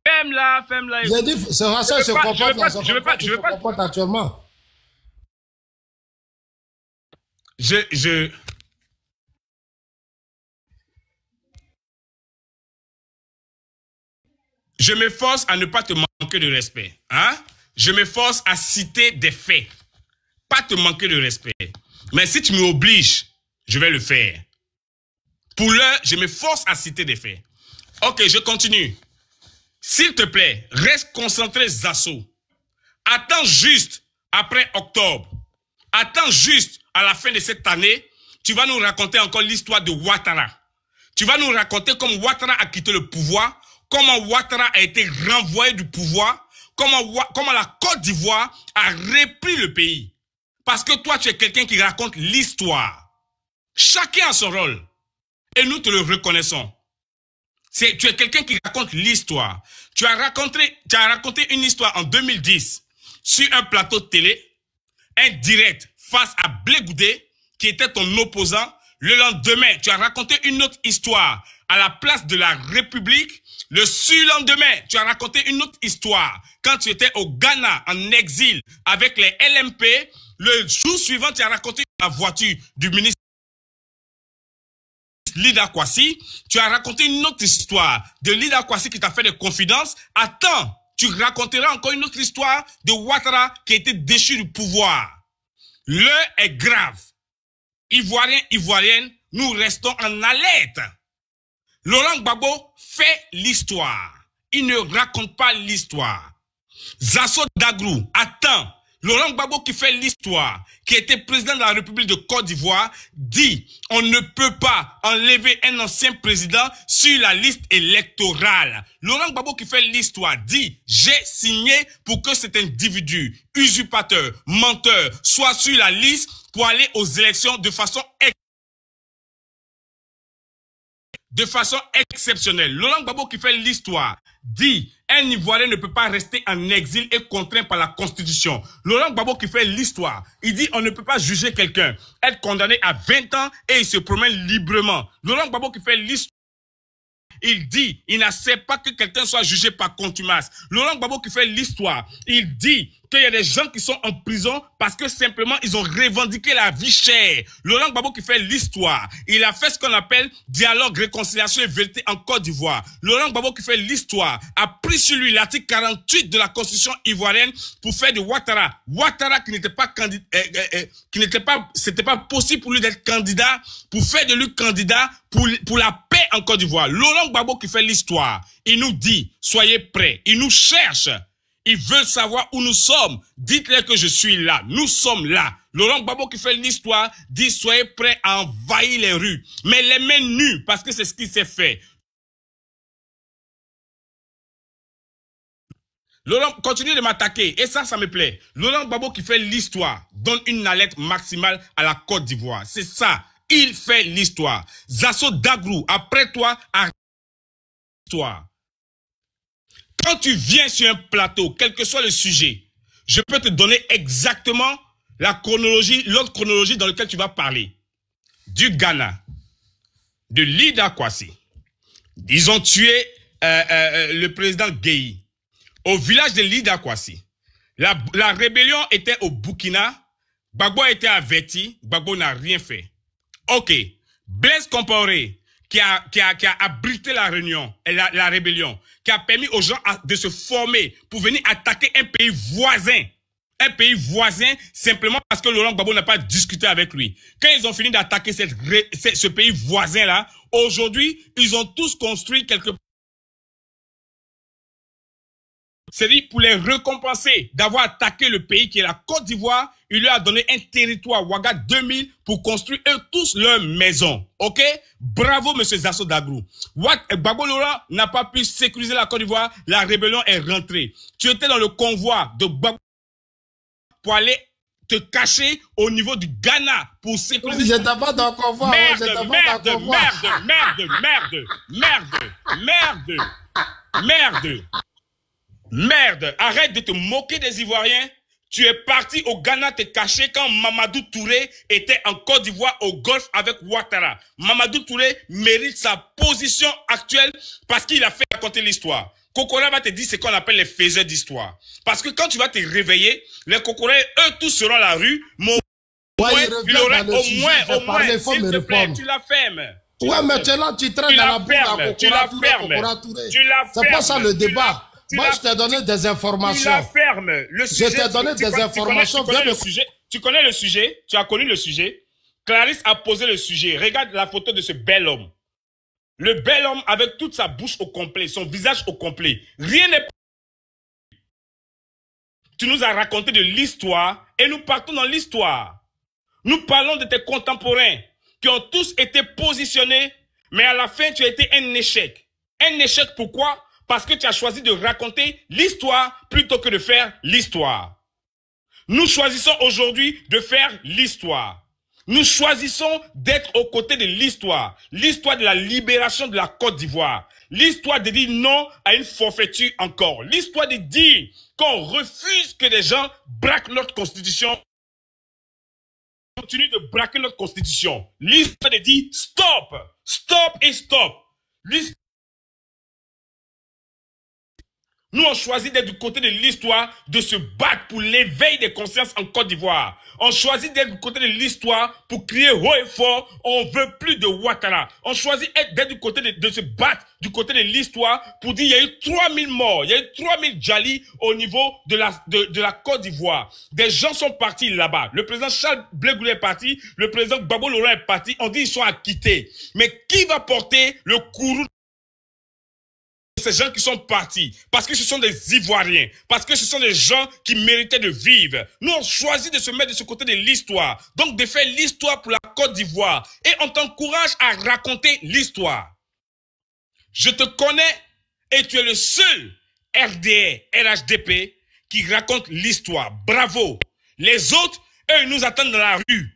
Ferme-la. J'ai dit, c'est Rachel se comporte actuellement. Je m'efforce à ne pas te manquer de respect. Hein? Je m'efforce à citer des faits. Pas te manquer de respect. Mais si tu m'obliges, je vais le faire. Pour l'heure, je m'efforce à citer des faits. Ok, je continue. S'il te plaît, reste concentré, Zasso. Attends juste après octobre. Attends juste à la fin de cette année. Tu vas nous raconter encore l'histoire de Ouattara. Tu vas nous raconter comment Ouattara a quitté le pouvoir, comment Ouattara a été renvoyé du pouvoir, comment la Côte d'Ivoire a repris le pays. Parce que toi, tu es quelqu'un qui raconte l'histoire. Chacun a son rôle. Et nous te le reconnaissons. Tu es quelqu'un qui raconte l'histoire. Tu as raconté une histoire en 2010 sur un plateau de télé, un direct face à Blé Goudé, qui était ton opposant. Le lendemain, tu as raconté une autre histoire à la place de la République. Le surlendemain, tu as raconté une autre histoire quand tu étais au Ghana en exil avec les LMP. Le jour suivant, tu as raconté la voiture du ministre Lida Kwasi. Tu as raconté une autre histoire de Lida Kwasi qui t'a fait des confidences. Attends, tu raconteras encore une autre histoire de Ouattara qui a été déchu du pouvoir. L'heure est grave. Ivoiriens, Ivoiriennes, nous restons en alerte. Laurent Gbagbo fait l'histoire. Il ne raconte pas l'histoire. Zasso Dagrou, attends. Laurent Gbagbo qui fait l'histoire, qui était président de la République de Côte d'Ivoire, dit on ne peut pas enlever un ancien président sur la liste électorale. Laurent Gbagbo qui fait l'histoire dit j'ai signé pour que cet individu usurpateur, menteur, soit sur la liste pour aller aux élections de façon exceptionnelle. Laurent Gbagbo qui fait l'histoire dit un Ivoirien ne peut pas rester en exil et contraint par la Constitution. Laurent Gbagbo qui fait l'histoire, il dit on ne peut pas juger quelqu'un, être condamné à 20 ans et il se promène librement. Laurent Gbagbo qui fait l'histoire, il dit il n'accepte pas que quelqu'un soit jugé par contumace. Laurent Gbagbo qui fait l'histoire, il dit qu'il y a des gens qui sont en prison parce que simplement ils ont revendiqué la vie chère. Laurent Gbagbo qui fait l'histoire, il a fait ce qu'on appelle dialogue, réconciliation et vérité en Côte d'Ivoire. Laurent Gbagbo qui fait l'histoire a pris sur lui l'article 48 de la Constitution ivoirienne pour faire de Ouattara qui n'était pas candidat, c'était pas possible pour lui d'être candidat, pour faire de lui candidat pour la paix en Côte d'Ivoire. Laurent Gbagbo qui fait l'histoire, il nous dit soyez prêts, il nous cherche. Ils veulent savoir où nous sommes. Dites-leur que je suis là. Nous sommes là. Laurent Gbagbo qui fait l'histoire dit soyez prêts à envahir les rues. Mais les mains nues parce que c'est ce qui s'est fait. Laurent continue de m'attaquer et ça me plaît. Laurent Gbagbo qui fait l'histoire donne une alerte maximale à la Côte d'Ivoire. C'est ça. Il fait l'histoire. Zasso Dagrou, après toi, arrête l'histoire. Quand tu viens sur un plateau, quel que soit le sujet, je peux te donner exactement la chronologie, l'autre chronologie dans laquelle tu vas parler. Du Ghana, de Lida Kwasi. Ils ont tué le président Gueye. Au village de Lida Kwasi. La rébellion était au Burkina. Gbagbo a été averti. Gbagbo n'a rien fait. Ok. Blaise Compaoré, qui a abrité la réunion, la rébellion, qui a permis aux gens de se former pour venir attaquer un pays voisin. Un pays voisin, simplement parce que Laurent Gbagbo n'a pas discuté avec lui. Quand ils ont fini d'attaquer ce pays voisin-là, aujourd'hui, ils ont tous construit quelque part. C'est-à-dire pour les récompenser d'avoir attaqué le pays qui est la Côte d'Ivoire, il lui a donné un territoire, Ouaga 2000, pour construire eux tous leur maison. Ok? Bravo, monsieur Zasso Dagrou. Gbagbo Laurent n'a pas pu sécuriser la Côte d'Ivoire, la rébellion est rentrée. Tu étais dans le convoi de Gbagbo pour aller te cacher au niveau du Ghana pour sécuriser. J'étais pas dans le convoi. Merde. Arrête de te moquer des Ivoiriens. Tu es parti au Ghana te cacher quand Mamadou Touré était en Côte d'Ivoire au Golfe avec Ouattara. Mamadou Touré mérite sa position actuelle parce qu'il a fait raconter l'histoire. Kokora va te dire ce qu'on appelle les faiseurs d'histoire. Parce que quand tu vas te réveiller, les Kokorais, eux tous seront à la rue, mais il aurait au moins, s'il te plaît, tu la fermes. Ouais, mais tu es là, tu traînes dans la boue à tu la fermes. C'est pas ça le débat. Moi, je t'ai donné des informations. Tu la fermes. Le sujet, je t'ai donné des informations. Tu connais le sujet. Tu as connu le sujet. Clarisse a posé le sujet. Regarde la photo de ce bel homme. Le bel homme avec toute sa bouche au complet, son visage au complet. Rien n'est... Tu nous as raconté de l'histoire et nous partons dans l'histoire. Nous parlons de tes contemporains qui ont tous été positionnés, mais à la fin, tu as été un échec. Un échec pourquoi? Parce que tu as choisi de raconter l'histoire plutôt que de faire l'histoire. Nous choisissons aujourd'hui de faire l'histoire. Nous choisissons d'être aux côtés de l'histoire. L'histoire de la libération de la Côte d'Ivoire. L'histoire de dire non à une forfaiture encore. L'histoire de dire qu'on refuse que des gens braquent notre constitution. Continue de braquer notre constitution. L'histoire de dire stop, stop et stop. Nous, on choisit d'être du côté de l'histoire, de se battre pour l'éveil des consciences en Côte d'Ivoire. On choisit d'être du côté de l'histoire pour crier haut et fort, on veut plus de Ouattara. On choisit d'être du côté de se battre du côté de l'histoire pour dire il y a eu 3000 morts, il y a eu 3000 Djali au niveau de la Côte d'Ivoire. Des gens sont partis là-bas. Le président Charles Blé Goulé est parti, le président Gbagbo Laurent est parti, on dit ils sont acquittés. Mais qui va porter le courroux ces gens qui sont partis, parce que ce sont des Ivoiriens, parce que ce sont des gens qui méritaient de vivre. Nous, on choisit de se mettre de ce côté de l'histoire, donc de faire l'histoire pour la Côte d'Ivoire, et on t'encourage à raconter l'histoire. Je te connais, et tu es le seul RDR, RHDP, qui raconte l'histoire. Bravo. Les autres, eux, ils nous attendent dans la rue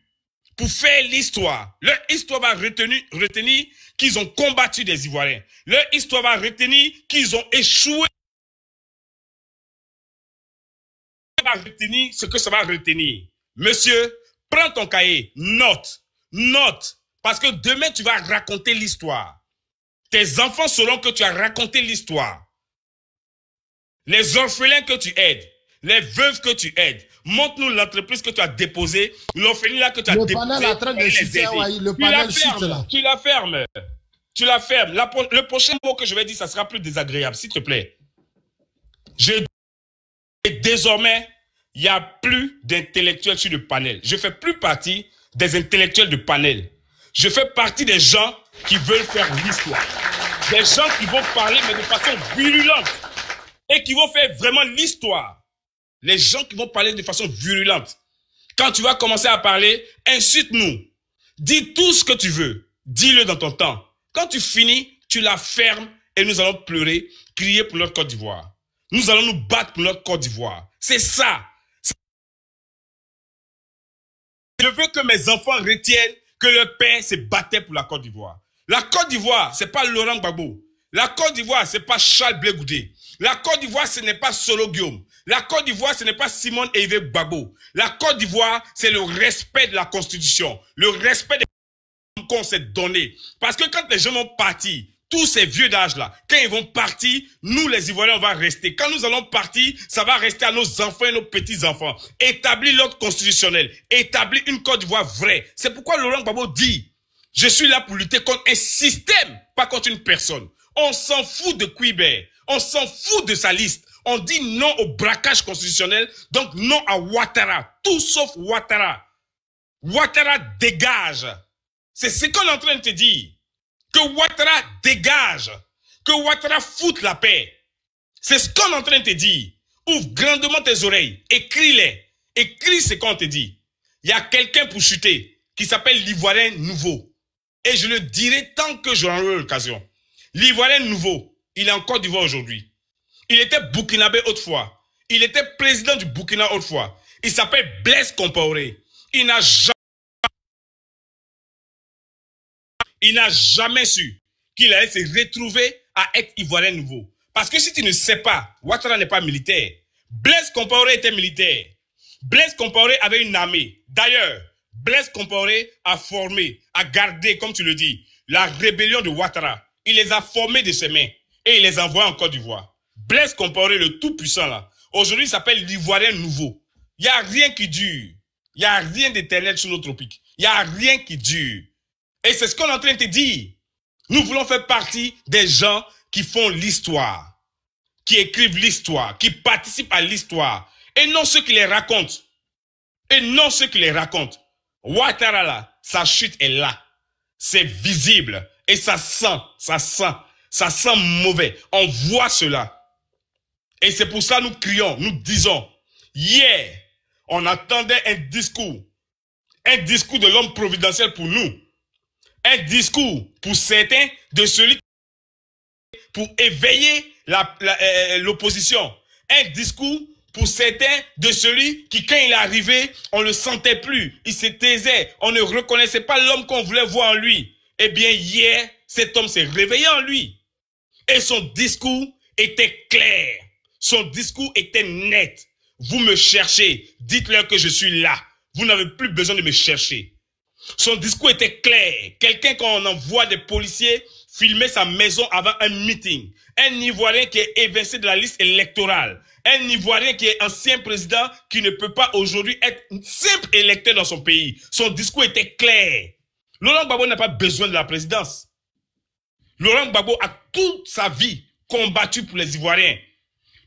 pour faire l'histoire. Leur histoire va retenir qu'ils ont combattu des Ivoiriens. Leur histoire va retenir qu'ils ont échoué. Va retenir ce que ça va retenir. Monsieur, prends ton cahier, note, parce que demain tu vas raconter l'histoire. Tes enfants sauront que tu as raconté l'histoire. Les orphelins que tu aides, les veuves que tu aides, montre-nous l'entreprise que tu as déposée, l'orphelinat que tu as déposé. Le panel est en train de chuter, le panel chute là. Tu la fermes. Tu la fermes. Le prochain mot que je vais dire, ça sera plus désagréable, s'il te plaît. Désormais, il n'y a plus d'intellectuels sur le panel. Je ne fais plus partie des intellectuels de panel. Je fais partie des gens qui veulent faire l'histoire. Des gens qui vont parler, mais de façon virulente. Et qui vont faire vraiment l'histoire. Les gens qui vont parler de façon virulente. Quand tu vas commencer à parler, insulte-nous. Dis tout ce que tu veux. Dis-le dans ton temps. Quand tu finis, tu la fermes et nous allons pleurer, crier pour notre Côte d'Ivoire. Nous allons nous battre pour notre Côte d'Ivoire. C'est ça. Je veux que mes enfants retiennent que leur père se battait pour la Côte d'Ivoire. La Côte d'Ivoire, c'est pas Laurent Gbagbo. La Côte d'Ivoire, c'est pas Charles Blé Goudé. La Côte d'Ivoire, ce n'est pas Solo Guillaume. La Côte d'Ivoire, ce n'est pas Simone et Yves Gbagbo. La Côte d'Ivoire, c'est le respect de la Constitution. Le respect des qu'on s'est donné. Parce que quand les gens vont partir, tous ces vieux d'âge-là, quand ils vont partir, nous les Ivoiriens, on va rester. Quand nous allons partir, ça va rester à nos enfants et nos petits-enfants. Établir l'ordre constitutionnel. Établir une Côte d'Ivoire vraie. C'est pourquoi Laurent Gbagbo dit, je suis là pour lutter contre un système, pas contre une personne. On s'en fout de Quibert. On s'en fout de sa liste. On dit non au braquage constitutionnel, donc non à Ouattara. Tout sauf Ouattara. Ouattara dégage. C'est ce qu'on est en train de te dire. Que Ouattara dégage. Que Ouattara foute la paix. C'est ce qu'on est en train de te dire. Ouvre grandement tes oreilles. Écris-les. Écris ce qu'on te dit. Il y a quelqu'un pour chuter qui s'appelle l'Ivoirien nouveau. Et je le dirai tant que j'en aurai l'occasion. L'Ivoirien nouveau, il est en Côte d'Ivoire aujourd'hui. Il était burkinabé autrefois. Il était président du Burkina autrefois. Il s'appelle Blaise Compaoré. Il n'a jamais su qu'il allait se retrouver à être Ivoirien nouveau. Parce que si tu ne sais pas, Ouattara n'est pas militaire. Blaise Compaoré était militaire. Blaise Compaoré avait une armée. D'ailleurs, Blaise Compaoré a formé, a gardé, comme tu le dis, la rébellion de Ouattara. Il les a formés de ses mains et il les envoie en Côte d'Ivoire. Blaise Compaoré, le tout-puissant là, aujourd'hui il s'appelle l'Ivoirien nouveau. Il n'y a rien qui dure. Il n'y a rien d'éternel sur nos tropiques. Il n'y a rien qui dure. Et c'est ce qu'on est en train de te dire. Nous voulons faire partie des gens qui font l'histoire, qui écrivent l'histoire, qui participent à l'histoire. Et non ceux qui les racontent. Et non ceux qui les racontent. Ouattara là, sa chute est là. C'est visible. Et ça sent mauvais. On voit cela. Et c'est pour ça que nous crions, nous disons, hier, on attendait un discours de l'homme providentiel pour nous, un discours pour certains de celui pour éveiller l'opposition, un discours pour certains de celui qui, quand il est arrivé, on ne le sentait plus, il se taisait, on ne reconnaissait pas l'homme qu'on voulait voir en lui. Eh bien, hier, cet homme s'est réveillé en lui. Et son discours était clair. Son discours était net. Vous me cherchez, dites-leur que je suis là. Vous n'avez plus besoin de me chercher. Son discours était clair. Quelqu'un, quand on envoie des policiers filmer sa maison avant un meeting. Un Ivoirien qui est évincé de la liste électorale. Un Ivoirien qui est ancien président qui ne peut pas aujourd'hui être simple électeur dans son pays. Son discours était clair. Laurent Gbagbo n'a pas besoin de la présidence. Laurent Gbagbo a toute sa vie combattu pour les Ivoiriens.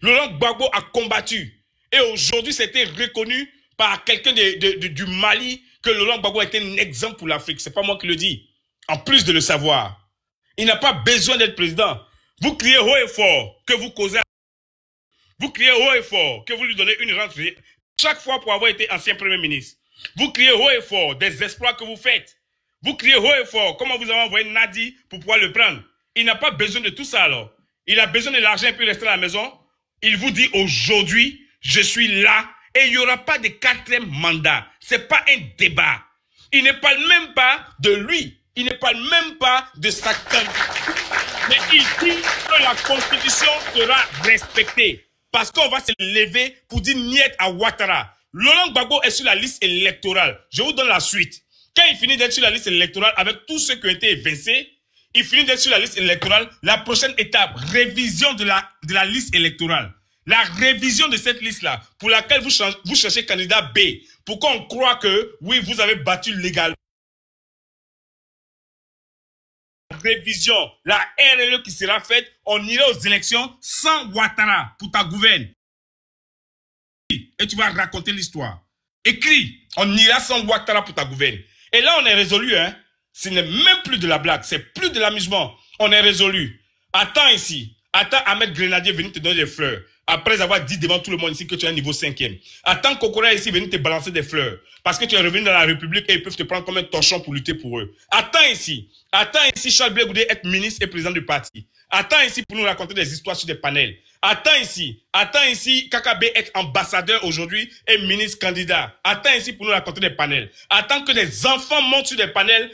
Laurent Gbagbo a combattu. Et aujourd'hui, c'était reconnu par quelqu'un du Mali que Laurent Gbagbo était un exemple pour l'Afrique. C'est pas moi qui le dis. En plus de le savoir. Il n'a pas besoin d'être président. Vous criez haut et fort que vous causez. Vous criez haut et fort que vous lui donnez une rentrée chaque fois pour avoir été ancien premier ministre. Vous criez haut et fort des exploits que vous faites. Vous criez haut et fort comment vous avez envoyé Nadi pour pouvoir le prendre. Il n'a pas besoin de tout ça alors. Il a besoin de l'argent et puis rester à la maison. Il vous dit aujourd'hui, je suis là et il n'y aura pas de 4e mandat. C'est pas un débat. Il ne parle même pas de lui. Il ne parle même pas de sa candidature. Mais il dit que la constitution sera respectée. Parce qu'on va se lever pour dire niet à Ouattara. Laurent Gbagbo est sur la liste électorale. Je vous donne la suite. Quand il finit d'être sur la liste électorale avec tous ceux qui ont été évincés, il finit d'être sur la liste électorale. La prochaine étape, révision de la liste électorale. La révision de cette liste-là, pour laquelle vous cherchez candidat B. Pourquoi on croit que, oui, vous avez battu légalement. Révision, la RLE qui sera faite, on ira aux élections sans Ouattara pour ta gouverne. Et tu vas raconter l'histoire. Écris, on ira sans Ouattara pour ta gouverne. Et là, on est résolu, hein. Ce n'est même plus de la blague, c'est plus de l'amusement. On est résolu. Attends ici. Attends Ahmed Grenadier venir te donner des fleurs. Après avoir dit devant tout le monde ici que tu es un niveau 5e. Attends Kokora ici venir te balancer des fleurs. Parce que tu es revenu dans la République et ils peuvent te prendre comme un torchon pour lutter pour eux. Attends ici Charles Blé Goudé être ministre et président du parti. Attends ici pour nous raconter des histoires sur des panels. Attends ici KKB être ambassadeur aujourd'hui et ministre candidat. Attends ici pour nous raconter des panels. Attends que des enfants montent sur des panels.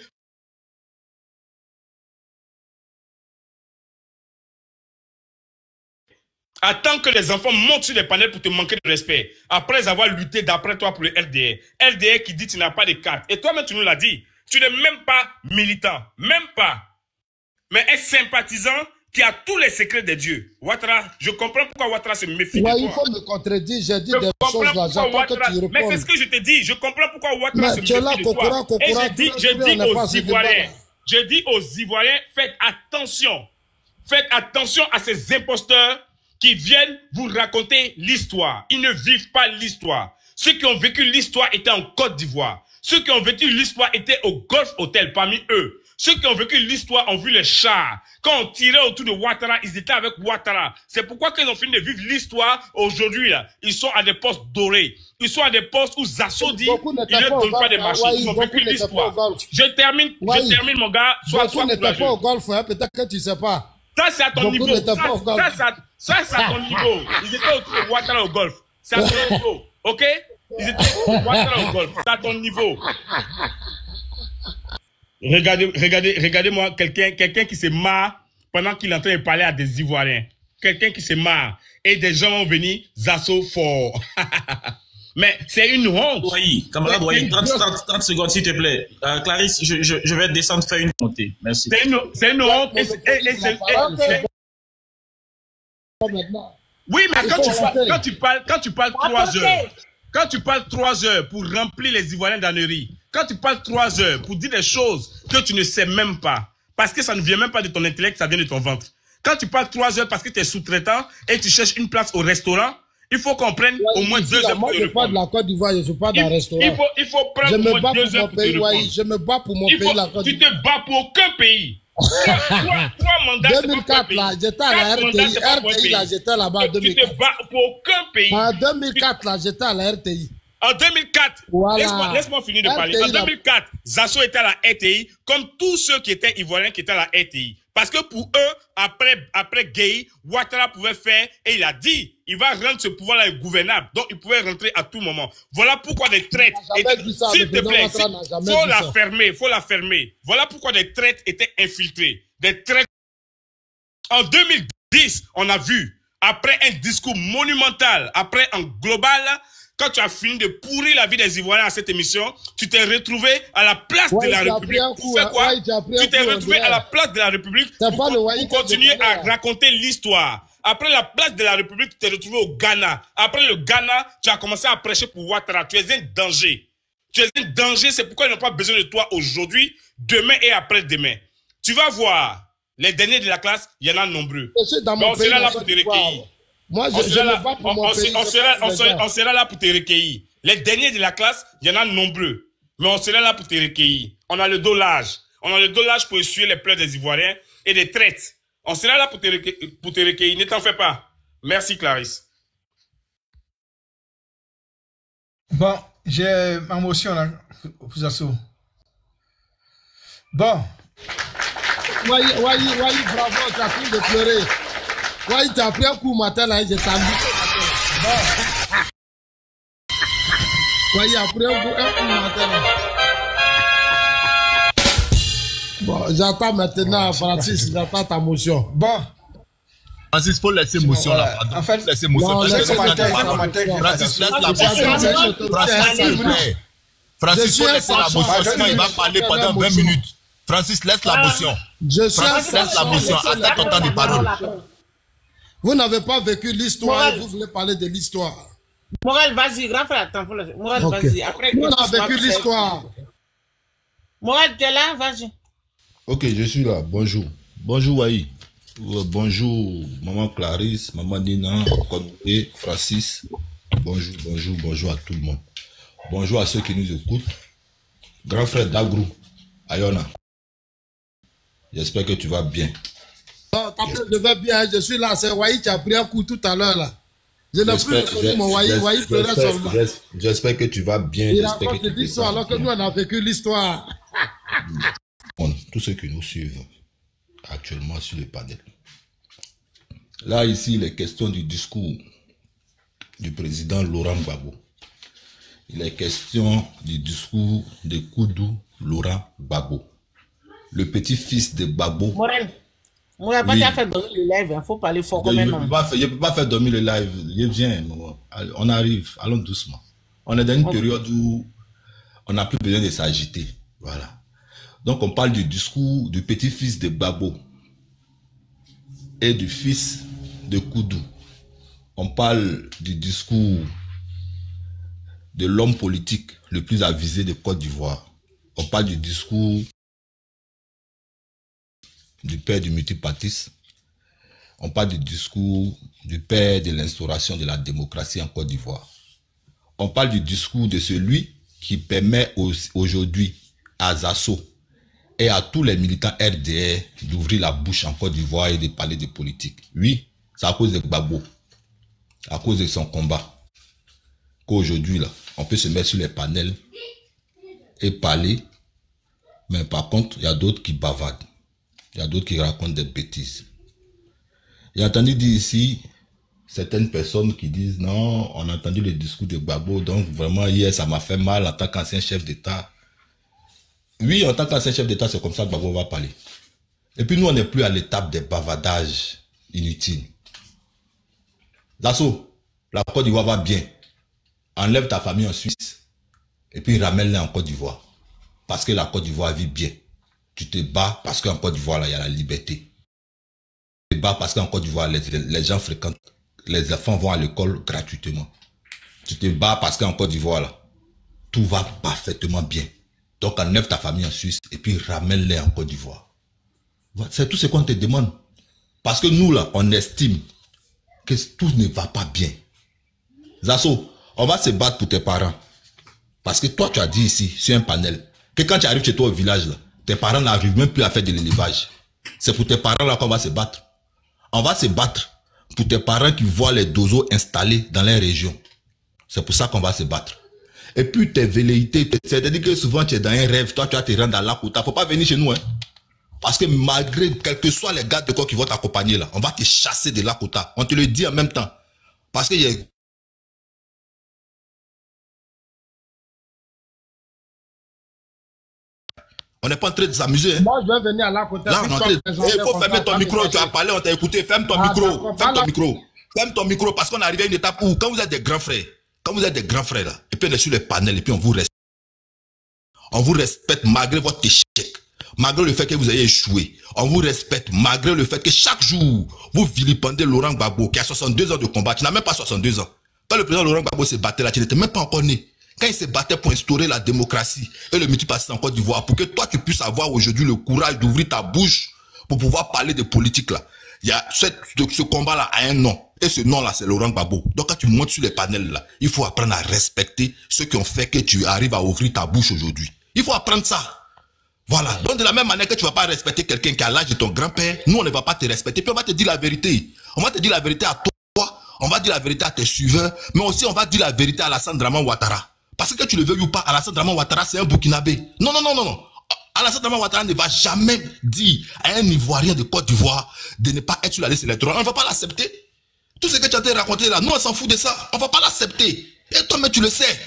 Attends que les enfants montent sur les panels pour te manquer de respect. Après avoir lutté d'après toi pour le RDR. RDR qui dit tu n'as pas de carte. Et toi-même tu nous l'as dit. Tu n'es même pas militant. Même pas. Mais un sympathisant qui a tous les secrets de Dieu. Ouattara, je comprends pourquoi Ouattara se méfie de toi. Il faut me contredire. J'ai dit des choses là. J'attends que tu répondes. Mais c'est ce que je te dis. Je comprends pourquoi Ouattara se méfie de toi. Et je dis aux Ivoiriens, faites attention. Faites attention à ces imposteurs qui viennent vous raconter l'histoire. Ils ne vivent pas l'histoire. Ceux qui ont vécu l'histoire étaient en Côte d'Ivoire. Ceux qui ont vécu l'histoire étaient au Golf Hotel parmi eux. Ceux qui ont vécu l'histoire ont vu les chars. Quand on tirait autour de Ouattara, ils étaient avec Ouattara. C'est pourquoi quand ils ont fini de vivre l'histoire, aujourd'hui, là, ils sont à des postes dorés. Ils sont à des postes où Zasso dit, ils ne donnent pas des marchés. Ils ont vécu l'histoire. Je termine, mon gars. Beaucoup n'étaient pas au Golf, hein, peut-être que tu ne sais pas. Ça, c'est à ton niveau. Ça, c'est à ton niveau. Ils étaient autour de Ouattara au Golf. C'est à ton niveau. OK? Ils étaient autour de Ouattara au Golf. C'est à ton niveau. Regardez-moi quelqu'un qui se marre pendant qu'il est en train de parler à des Ivoiriens. Quelqu'un qui se marre. Et des gens vont venir, Zasso fort. Mais c'est une honte. Oui, camarade, oui, 30 secondes, s'il te plaît. Clarisse, je vais descendre faire une montée. Merci. C'est une honte. Oui, mais quand tu parles 3 heures, quand tu parles 3 heures pour remplir les Ivoiriens d'ânerie, quand tu parles 3 heures pour dire des choses que tu ne sais même pas, parce que ça ne vient même pas de ton intellect, ça vient de ton ventre. Quand tu parles 3 heures parce que tu es sous-traitant et tu cherches une place au restaurant, il faut qu'on prenne au moins 2 heures pour te répondre. Moi, je parle de la Côte d'Ivoire, je ne suis pas dans un restaurant. Il faut prendre au moins 2 heures pour te répondre. Je me bats pour mon pays, la Côte d'Ivoire. Tu te bats pour aucun pays. 3 mandats, 2004, là, j'étais à la RTI. RTI, là, j'étais là-bas en 2004. Tu te bats pour aucun pays. En 2004, là, j'étais à la RTI. En 2004, voilà. Laisse-moi finir de parler. En 2004, Zasso était à la RTI, comme tous ceux qui étaient ivoiriens qui étaient à la RTI. Parce que pour eux, après Gueye, Ouattara pouvait faire, et il a dit, il va rendre ce pouvoir-là gouvernable. Donc, il pouvait rentrer à tout moment. Voilà pourquoi des traites... S'il te plaît, faut la fermer. Voilà pourquoi des traites étaient infiltrées. Des traites... En 2010, on a vu, après un discours monumental, après un global... Quand tu as fini de pourrir la vie des Ivoiriens à cette émission, tu t'es retrouvé à la place de la République. Tu fais quoi? Tu t'es retrouvé à la place de la République pour continuer à raconter l'histoire. Après la place de la République, tu t'es retrouvé au Ghana. Après le Ghana, tu as commencé à prêcher pour Ouattara. Tu es un danger. Tu es un danger, c'est pourquoi ils n'ont pas besoin de toi aujourd'hui, demain et après-demain. Tu vas voir, les derniers de la classe, il y en a nombreux. Mais on sera là pour te recueillir. Moi, on sera là pour te recueillir. Les derniers de la classe, il y en a nombreux. Mais on sera là pour te recueillir. On a le dos large. On a le dos large pour essuyer les pleurs des Ivoiriens et des traites. On sera là pour te recueillir. Ne t'en fais pas. Merci, Clarisse. Bon, j'ai ma motion là, Zasso. Bon. Wai, bravo, tu as fini de pleurer. Ouais, il t'a pris un coup matin là, j'ai tendu. Ouais, il a pris un coup matin là. Bon, j'attends maintenant, Francis, j'attends ta motion. Bon. Francis, il faut laisser motion là. En fait, laisser motion. Francis, laisse la motion. Francis, s'il vous plaît. Francis, il faut laisser la motion, sinon il va parler pendant 20 minutes. Francis, laisse la motion. Francis, laisse la motion. Attends ton temps de parole. Vous n'avez pas vécu l'histoire, vous voulez parler de l'histoire. Morel, vas-y, grand frère, attends. Morel, vas-y. Après, on a vécu l'histoire. Morel, t'es là, vas-y. Ok, je suis là. Bonjour. Bonjour, Wahi. Bonjour, maman Clarisse, maman Nina, et Francis. Bonjour à tout le monde. Bonjour à ceux qui nous écoutent. Grand frère Dagrou, Ayona. J'espère que tu vas bien. Non, je vais bien, je suis là, c'est Wahi qui a pris un coup tout à l'heure là. Je n'ai plus reconnu mon Wahi pleurait seulement. J'espère que tu vas bien. Il raconte l'histoire alors que nous on a vécu l'histoire. Tous ceux qui nous suivent actuellement sur le panel. Là, ici, il est question du discours du président Laurent Gbagbo. Il est question du discours de Koudou Laurent Gbagbo. Le petit-fils de Gbagbo. Moi, il n'y a pas fait dormir le live, il faut parler fort quand même. Je ne peux pas faire dormir le live. Je viens, on arrive, allons doucement. On est dans une période où on n'a plus besoin de s'agiter. Voilà. Donc, on parle du discours du petit-fils de Gbagbo et du fils de Koudou. On parle du discours de l'homme politique le plus avisé de Côte d'Ivoire. On parle du discours du père du multipartisme. On parle du discours du père de l'instauration de la démocratie en Côte d'Ivoire. On parle du discours de celui qui permet aujourd'hui à Zasso et à tous les militants RDR d'ouvrir la bouche en Côte d'Ivoire et de parler de politique. Oui, c'est à cause de Gbagbo, à cause de son combat, qu'aujourd'hui, là, on peut se mettre sur les panels et parler, mais par contre, il y a d'autres qui bavardent. Il y a d'autres qui racontent des bêtises. J'ai entendu dire ici, certaines personnes qui disent non, on a entendu le discours de Gbagbo, donc vraiment hier ça m'a fait mal en tant qu'ancien chef d'État. Oui, en tant qu'ancien chef d'État, c'est comme ça que Gbagbo va parler. Et puis nous, on n'est plus à l'étape des bavardages inutiles. Zasso, la Côte d'Ivoire va bien. enlève ta famille en Suisse et puis ramène-les en Côte d'Ivoire. Parce que la Côte d'Ivoire vit bien. Tu te bats parce qu'en Côte d'Ivoire, là, il y a la liberté. Tu te bats parce qu'en Côte d'Ivoire, les gens fréquentent, les enfants vont à l'école gratuitement. Tu te bats parce qu'en Côte d'Ivoire, là, tout va parfaitement bien. Donc, enlève ta famille en Suisse et puis ramène-les en Côte d'Ivoire. C'est tout ce qu'on te demande. Parce que nous, là, on estime que tout ne va pas bien. Zasso, on va se battre pour tes parents. Parce que toi, tu as dit ici, sur un panel, que quand tu arrives chez toi au village, là, tes parents n'arrivent même plus à faire de l'élevage. C'est pour tes parents là qu'on va se battre. On va se battre pour tes parents qui voient les dozos installés dans les régions. C'est pour ça qu'on va se battre. Et puis tes velléités, c'est-à-dire que souvent tu es dans un rêve, toi tu vas te rendre à Lakota. Faut pas venir chez nous, hein. Parce que malgré, quels que soient les gars de corps qui vont t'accompagner là, on va te chasser de Lakota. On te le dit en même temps. Parce que on n'est pas en train de s'amuser. Hein. Moi, je vais venir à Lakota. Là, il faut fermer ton micro. Tu as parlé, on t'a écouté. Ferme ton micro. Ferme ton micro. Ferme ton micro parce qu'on est arrivé à une étape où, quand vous êtes des grands frères, là, et puis on est sur les panels, et puis on vous respecte. On vous respecte malgré votre échec. Malgré le fait que vous ayez échoué. On vous respecte malgré le fait que chaque jour, vous vilipendez Laurent Gbagbo qui a 62 ans de combat. Tu n'as même pas 62 ans. Quand le président Laurent Gbagbo se battait là, tu n'étais même pas encore né. Quand il se battait pour instaurer la démocratie et le multipartisme en Côte d'Ivoire, pour que toi tu puisses avoir aujourd'hui le courage d'ouvrir ta bouche pour pouvoir parler de politique là. Il y a ce combat là a un nom. Et ce nom là c'est Laurent Gbagbo. Donc quand tu montes sur les panels là, il faut apprendre à respecter ceux qui ont fait que tu arrives à ouvrir ta bouche aujourd'hui. Il faut apprendre ça. Voilà. Donc de la même manière que tu ne vas pas respecter quelqu'un qui a l'âge de ton grand-père, nous on ne va pas te respecter. Puis on va te dire la vérité. On va te dire la vérité à toi, on va dire la vérité à tes suiveurs, mais aussi on va dire la vérité à Alassane Draman Ouattara. Parce que tu le veux ou pas, Alassane Draman Ouattara c'est un Burkinabé. Non. Alassane Draman Ouattara ne va jamais dire à un Ivoirien de Côte d'Ivoire de ne pas être sur la liste électorale. On ne va pas l'accepter. Tout ce que tu as été raconté là, nous on s'en fout de ça. On ne va pas l'accepter. Et toi, mais tu le sais.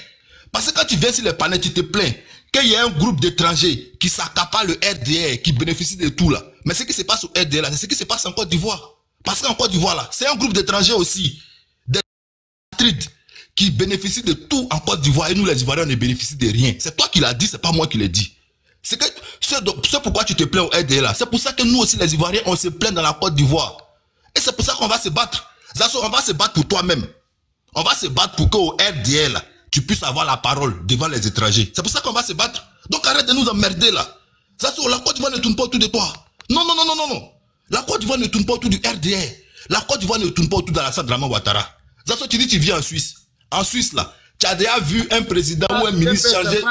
Parce que quand tu viens sur les panels, tu te plains qu'il y a un groupe d'étrangers qui s'accapare le RDR, qui bénéficie de tout là. Mais ce qui se passe au RDR là, c'est ce qui se passe en Côte d'Ivoire. Parce qu'en Côte d'Ivoire là, c'est un groupe d'étrangers aussi. Des traîtres qui bénéficient de tout en Côte d'Ivoire et nous les Ivoiriens ne bénéficient de rien. C'est toi qui l'as dit, c'est pas moi qui l'ai dit. C'est pourquoi tu te plains au RDR là. C'est pour ça que nous aussi les Ivoiriens on se plaint dans la Côte d'Ivoire. Et c'est pour ça qu'on va se battre. Zasso, on va se battre pour toi-même. On va se battre pour qu'au RDR là, tu puisses avoir la parole devant les étrangers. C'est pour ça qu'on va se battre. Donc arrête de nous emmerder là. Zasso, la Côte d'Ivoire ne tourne pas autour de toi. Non. La Côte d'Ivoire ne tourne pas autour du RDR. La Côte d'Ivoire ne tourne pas autour d'Alassane Draman Ouattara. Zasso, tu dis tu viens en Suisse. En Suisse là, tu as déjà vu un président ou un ministre changer.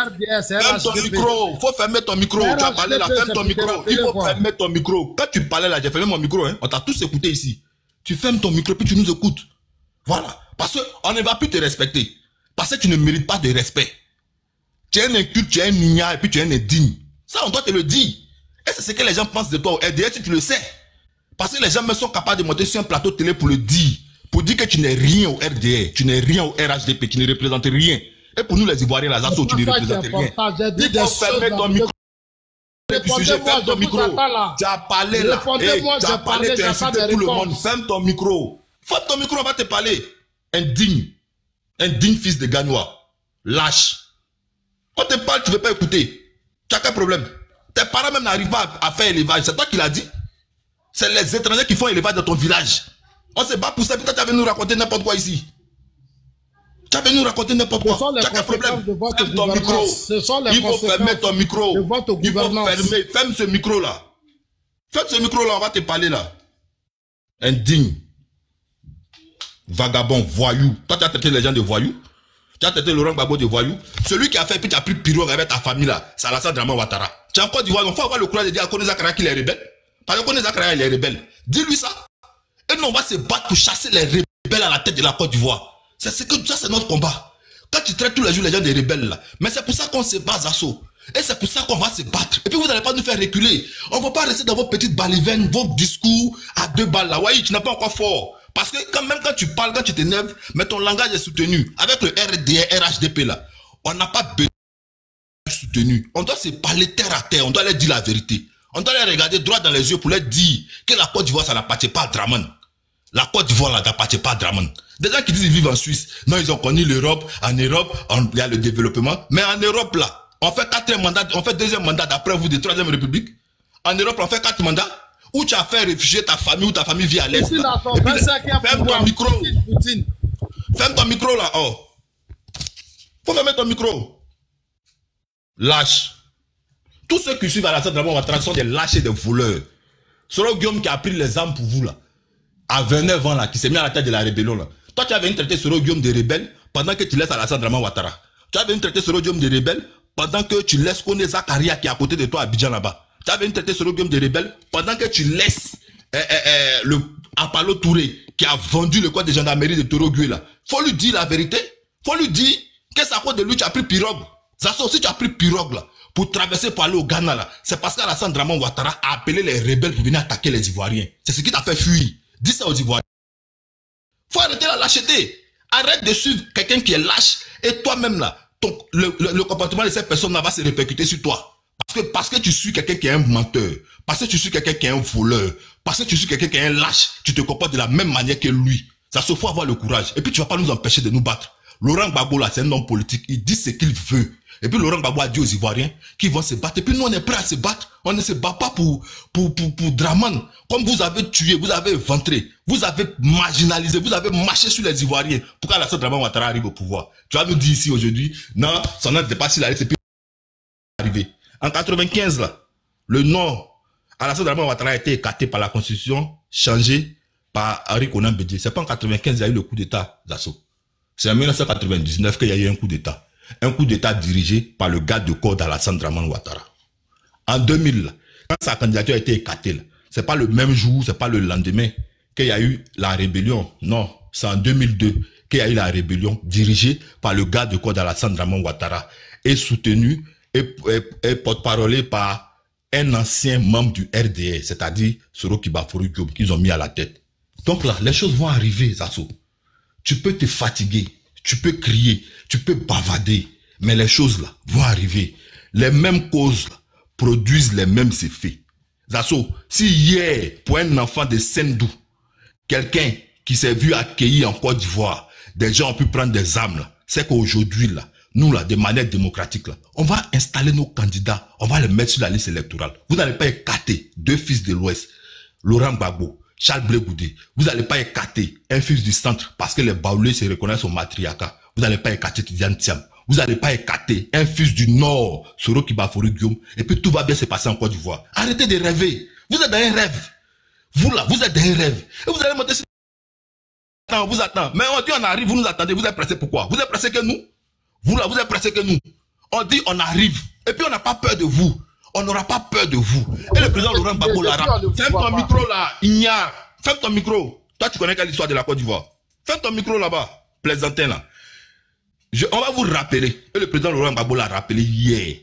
Ferme ton micro. Faut fermer ton micro. Tu as parlé là, ferme ton micro. Il faut fermer ton micro. Quand tu parlais là, j'ai fermé mon micro. Hein. On t'a tous écouté ici. Tu fermes ton micro puis tu nous écoutes. Voilà. Parce qu'on ne va plus te respecter. Parce que tu ne mérites pas de respect. Tu es un inculte, tu es un ignare et puis tu es un indigne. Ça, on doit te le dire. Et c'est ce que les gens pensent de toi au RDR, si tu le sais. Parce que les gens me sont capables de monter sur un plateau télé pour le dire. Pour dire que tu n'es rien au RDR, tu n'es rien au RHDP, tu ne représentes rien. Et pour nous les Ivoiriens, la Zasso, tu ne représentes rien. Il faut fermer ton micro. Ferme ton micro. Tu as parlé là. Tu as parlé, tu as incité tout le monde. Ferme ton micro. Ferme ton micro, on va te parler. Indigne. Indigne fils de Gagnois. Lâche. On te parle, tu ne veux pas écouter. Tu as quel problème? Tes parents même n'arrivent pas à faire élevage. C'est toi qui l'as dit. C'est les étrangers qui font élevage dans ton village. On se bat pour ça. Putain, tu avais nous raconter n'importe quoi ici. Tu avais nous raconter n'importe quoi. Tu as quel problème? Ferme ton micro. Il faut fermer ton micro. Il faut fermer. Ferme ce micro là. Ferme ce micro là, on va te parler là. Indigne. Vagabond, voyou. Toi, tu as traité les gens de voyous. Tu as traité Laurent Gbagbo de voyou. Celui qui a fait, puis tu as pris pirogue avec ta famille là, c'est Alassane Draman Ouattara. Tu as encore dit, il faut avoir le courage de dire à Kone Zakara qu'il est rebelle. Parce que Kone Zakara, il est rebelle. Dis-lui ça. Et nous, on va se battre pour chasser les rebelles à la tête de la Côte d'Ivoire. Ça, c'est notre combat. Quand tu traites tous les jours les gens des rebelles là. Mais c'est pour ça qu'on se bat, Zasso. Et c'est pour ça qu'on va se battre. Et puis vous n'allez pas nous faire reculer. On ne va pas rester dans vos petites balivernes, vos discours à 2 balles là. Ouais, tu n'es pas encore fort. Parce que même quand tu parles, quand tu t'énerves, mais ton langage est soutenu. Avec le RDR, RHDP là, on n'a pas besoin de soutenu. On doit se parler terre à terre. On doit leur dire la vérité. On doit les regarder droit dans les yeux pour leur dire que la Côte d'Ivoire, ça n'appartient pas à Draman. La Côte d'Ivoire, là, n'appartient pas à Draman. Des gens qui disent qu'ils vivent en Suisse. Non, ils ont connu l'Europe. En Europe, il y a le développement. Mais en Europe, là, on fait 4e mandat, on fait 2e mandat d'après vous de 3e République. En Europe, on fait 4 mandats. Où tu as fait réfugier ta famille ou ta famille vit à l'Est. Ferme ton micro. Ferme ton micro là. Oh. Faut fermer ton micro. Lâche. Tous ceux qui suivent Alassane Dramane Ouattara sont des lâches et des voleurs. Soro Guillaume qui a pris les armes pour vous là. À 29 ans là, qui s'est mis à la tête de la rébellion là. Toi tu as venu traiter Soro Guillaume de rebelle pendant que tu laisses Alassane Dramane Ouattara. Tu as venu traiter Soro Guillaume de rebelle pendant que tu laisses Kone Zakaria qui est à côté de toi à Abidjan là-bas. Tu as venu traiter Soro Guillaume de rebelle pendant que tu laisses le Apollo Touré qui a vendu le code de gendarmerie de Toro-Gué là. Faut lui dire la vérité. Faut lui dire que c'est à cause de lui tu as pris pirogue. Zasso aussi tu as pris pirogue là. Pour traverser pour aller au Ghana là. C'est parce qu'Alassane Dramane Ouattara a appelé les rebelles pour venir attaquer les Ivoiriens. C'est ce qui t'a fait fuir. Dis ça aux Ivoiriens. Faut arrêter la lâcheté. Arrête de suivre quelqu'un qui est lâche. Et toi-même là, le comportement de cette personne là va se répercuter sur toi. Parce que tu suis quelqu'un qui est un menteur. Parce que tu suis quelqu'un qui est un voleur. Parce que tu suis quelqu'un qui est un lâche. Tu te comportes de la même manière que lui. Ça se faut avoir le courage. Et puis tu vas pas nous empêcher de nous battre. Laurent Gbagbo là, c'est un homme politique. Il dit ce qu'il veut. Et puis Laurent Gbagbo a dit aux Ivoiriens qu'ils vont se battre. Et puis nous on est prêts à se battre. On ne se bat pas pour Dramane. Comme vous avez tué, vous avez éventré, vous avez marginalisé, vous avez marché sur les Ivoiriens. Pourquoi Alassane Dramane Ouattara arrive au pouvoir? Tu vas nous dire ici aujourd'hui, non, son nom n'était pas si la c'est plus arrivé. En 95 là, le nom Alassane Dramane Ouattara a été écarté par la constitution changée par Henri Konan Bédié. C'est pas en 95 il y a eu le coup d'état d'assaut. C'est en 1999 qu'il y a eu un coup d'état. Un coup d'état dirigé par le garde de corps d'Alassane Dramane Ouattara. En 2000, quand sa candidature a été écartée, c'est pas le même jour, c'est pas le lendemain qu'il y a eu la rébellion. Non, c'est en 2002 qu'il y a eu la rébellion dirigée par le garde de corps d'Alassane Dramane Ouattara et soutenue et porte-parolé par un ancien membre du RDR, c'est-à-dire Soro Kibafori Diop, qu'ils ont mis à la tête. Donc là, les choses vont arriver, Zasso. Tu peux te fatiguer, tu peux crier, tu peux bavader, mais les choses là vont arriver. Les mêmes causes là, produisent les mêmes effets. Zasso, si hier, pour un enfant de Sendou, quelqu'un qui s'est vu accueilli en Côte d'Ivoire, des gens ont pu prendre des armes là, c'est qu'aujourd'hui là, nous là, de manière démocratique là, on va installer nos candidats, on va les mettre sur la liste électorale. Vous n'allez pas écarter 2 fils de l'Ouest, Laurent Gbagbo, Charles Blé Goudé. Vous n'allez pas écarter un fils du centre parce que les Baoulés se reconnaissent au matriarcat. Vous n'allez pas écarter Tidiane Thiam. Vous n'allez pas écarter un fils du Nord, Soro Kibafori Guillaume. Et puis tout va bien se passer en Côte d'Ivoire. Arrêtez de rêver. Vous êtes dans un rêve. Vous là, vous êtes dans un rêve. Et vous allez monter sur... On vous attend. Mais on dit on arrive, vous nous attendez. Vous êtes pressés pourquoi? Vous êtes pressés que nous? Vous là, vous êtes pressés que nous. On dit on arrive. Et puis on n'a pas peur de vous. On n'aura pas peur de vous. Et le président Laurent Gbagbo Lara, ferme ton micro là, Ignare. Ferme ton micro. Toi, tu connais quelle histoire de la Côte d'Ivoire? Ferme ton micro là-bas. Plaisantin là. On va vous rappeler. Et le président Laurent Gbagbo l'a rappelé hier.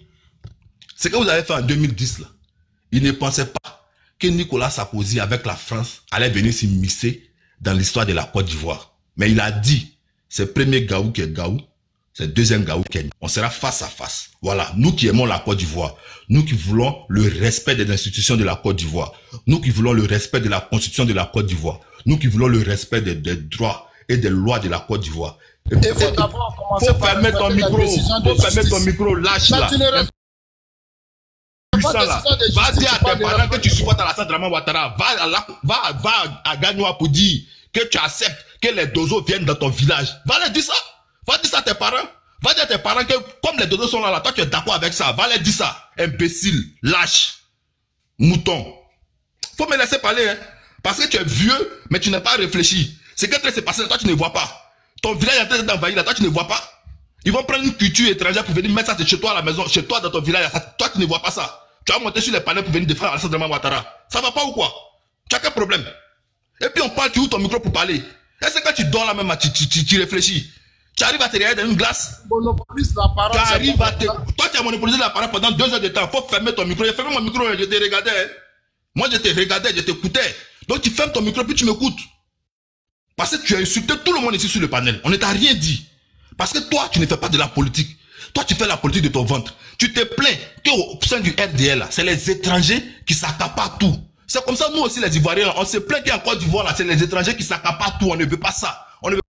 Ce que vous avez fait en 2010 là. Il ne pensait pas que Nicolas Sarkozy avec la France allait venir s'immiscer dans l'histoire de la Côte d'Ivoire. Mais il a dit, c'est premier Gaou qui est Gaou. C'est deuxième Gaou Kenya. On sera face à face. Voilà. Nous qui aimons la Côte d'Ivoire. Nous qui voulons le respect des institutions de la Côte d'Ivoire. Nous qui voulons le respect de la constitution de la Côte d'Ivoire. Nous qui voulons le respect des droits et des lois de la Côte d'Ivoire. Il faut d'abord commencer par fermer ton micro. Faut fermer ton micro. Lâche là. Va dire à tes parents que tu supportes Alassane Dramane Ouattara. Va à Gagnoa pour dire que tu acceptes que les dozos viennent dans ton village. Va leur dire ça. Va dire ça à tes parents. Va dire à tes parents que comme les dodos sont là, toi tu es d'accord avec ça. Va leur dire ça. Imbécile, lâche, mouton. Faut me laisser parler. Hein. Parce que tu es vieux, mais tu n'as pas réfléchi. C'est que s'est passé, toi tu ne vois pas. Ton village est en train d'envahir là, toi tu ne vois pas. Ils vont prendre une culture étrangère pour venir mettre ça chez toi à la maison, chez toi dans ton village. Toi tu ne vois pas ça. Tu vas monter sur les panneaux pour venir défendre Alassane Dramane Ouattara. Ça va pas ou quoi? Tu as quel problème? Et puis on parle, tu ouvres ton micro pour parler. Est-ce que quand tu dors là même, tu réfléchis? Tu arrives à te réveiller dans une glace. Monopolise la parole. Tu arrives à te... Toi, tu as monopolisé la parole pendant 2 heures de temps. Faut fermer ton micro. J'ai fermé mon micro, je te regardais. Hein. Moi, je te regardais, je t'écoutais. Donc, tu fermes ton micro puis tu m'écoutes. Parce que tu as insulté tout le monde ici sur le panel. On ne t'a rien dit. Parce que toi, tu ne fais pas de la politique. Toi, tu fais la politique de ton ventre. Tu te plains qu'au sein du RDL, c'est les étrangers qui s'accaparent tout. C'est comme ça, nous aussi, les Ivoiriens, on se plaint qu'en Côte d'Ivoire, c'est les étrangers qui s'accaparent tout. On ne veut pas ça. On ne veut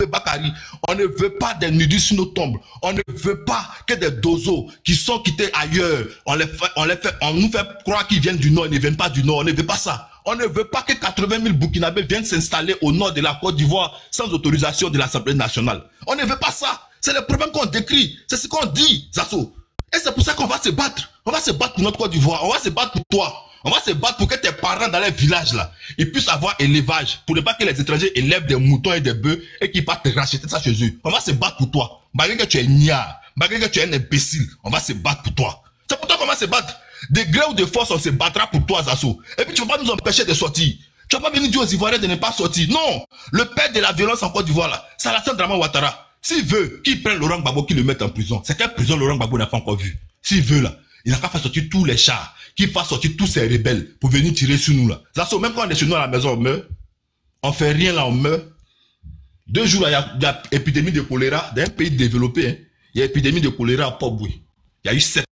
Bakary. On ne veut pas des nudistes sur nos tombes. On ne veut pas que des dozos qui sont quittés ailleurs. On nous fait croire qu'ils viennent du nord, ils ne viennent pas du nord. On ne veut pas ça. On ne veut pas que 80 000 Burkinabés viennent s'installer au nord de la Côte d'Ivoire sans autorisation de l'Assemblée nationale. On ne veut pas ça. C'est le problème qu'on décrit. C'est ce qu'on dit, Zasso. Et c'est pour ça qu'on va se battre. On va se battre pour notre Côte d'Ivoire. On va se battre pour toi. On va se battre pour que tes parents dans les villages là, ils puissent avoir élevage. Pour ne pas que les étrangers élèvent des moutons et des bœufs et qu'ils partent racheter ça chez eux. On va se battre pour toi. Malgré que tu es niard, malgré que tu es un imbécile, on va se battre pour toi. C'est pour toi qu'on va se battre. De gré ou de force, on se battra pour toi, Zasso. Et puis tu ne vas pas nous empêcher de sortir. Tu ne vas pas venir dire aux Ivoiriens de ne pas sortir. Non. Le père de la violence en Côte d'Ivoire là, c'est Alassane Dramane Ouattara. S'il veut qu'il prenne Laurent Gbagbo, qu'il le mette en prison, c'est quelle prison Laurent Gbagbo n'a pas encore vu. S'il veut là, il n'a qu'à faire sortir tous les chars, qu'il fasse sortir tous ces rebelles pour venir tirer sur nous là. Zasso, même quand on est chez nous à la maison, on meurt. On fait rien là, on meurt. 2 jours là, il y a épidémie de choléra dans un pays développé. Hein. Il y a épidémie de choléra à Port-Bouy. Il y a eu 7